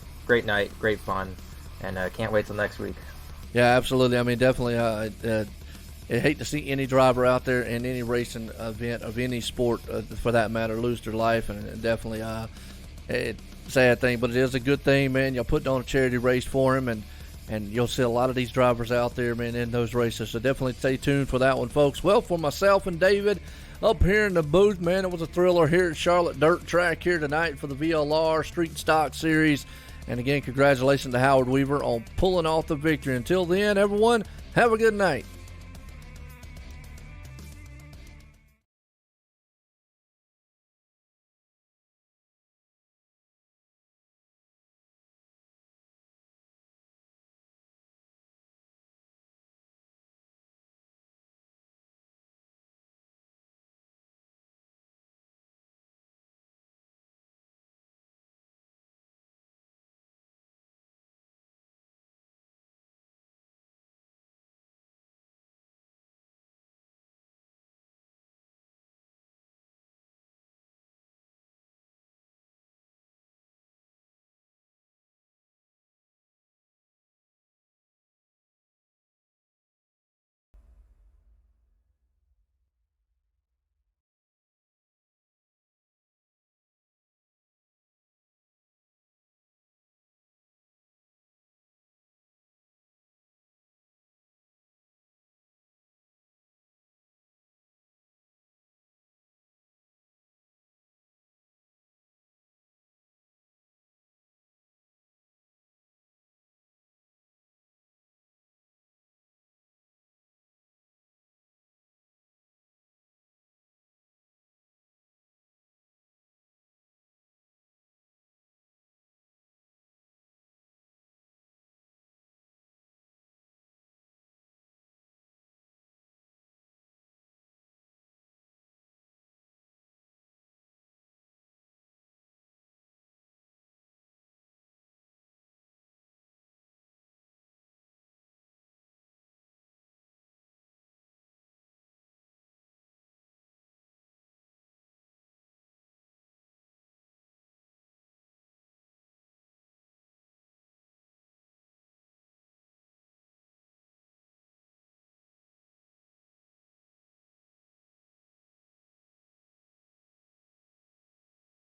night, great fun, and can't wait till next week. Yeah, absolutely. I mean, definitely. I hate to see any driver out there in any racing event of any sport, for that matter, lose their life, and definitely it's a sad thing, but it is a good thing, man. You're putting on a charity race for him, and you'll see a lot of these drivers out there, man, in those races. So definitely stay tuned for that one, folks. Well, for myself and David up here in the booth, man, it was a thriller here at Charlotte Dirt Track here tonight for the VLR Street Stock Series. And again, congratulations to Howard Weaver on pulling off the victory. Until then, everyone, have a good night.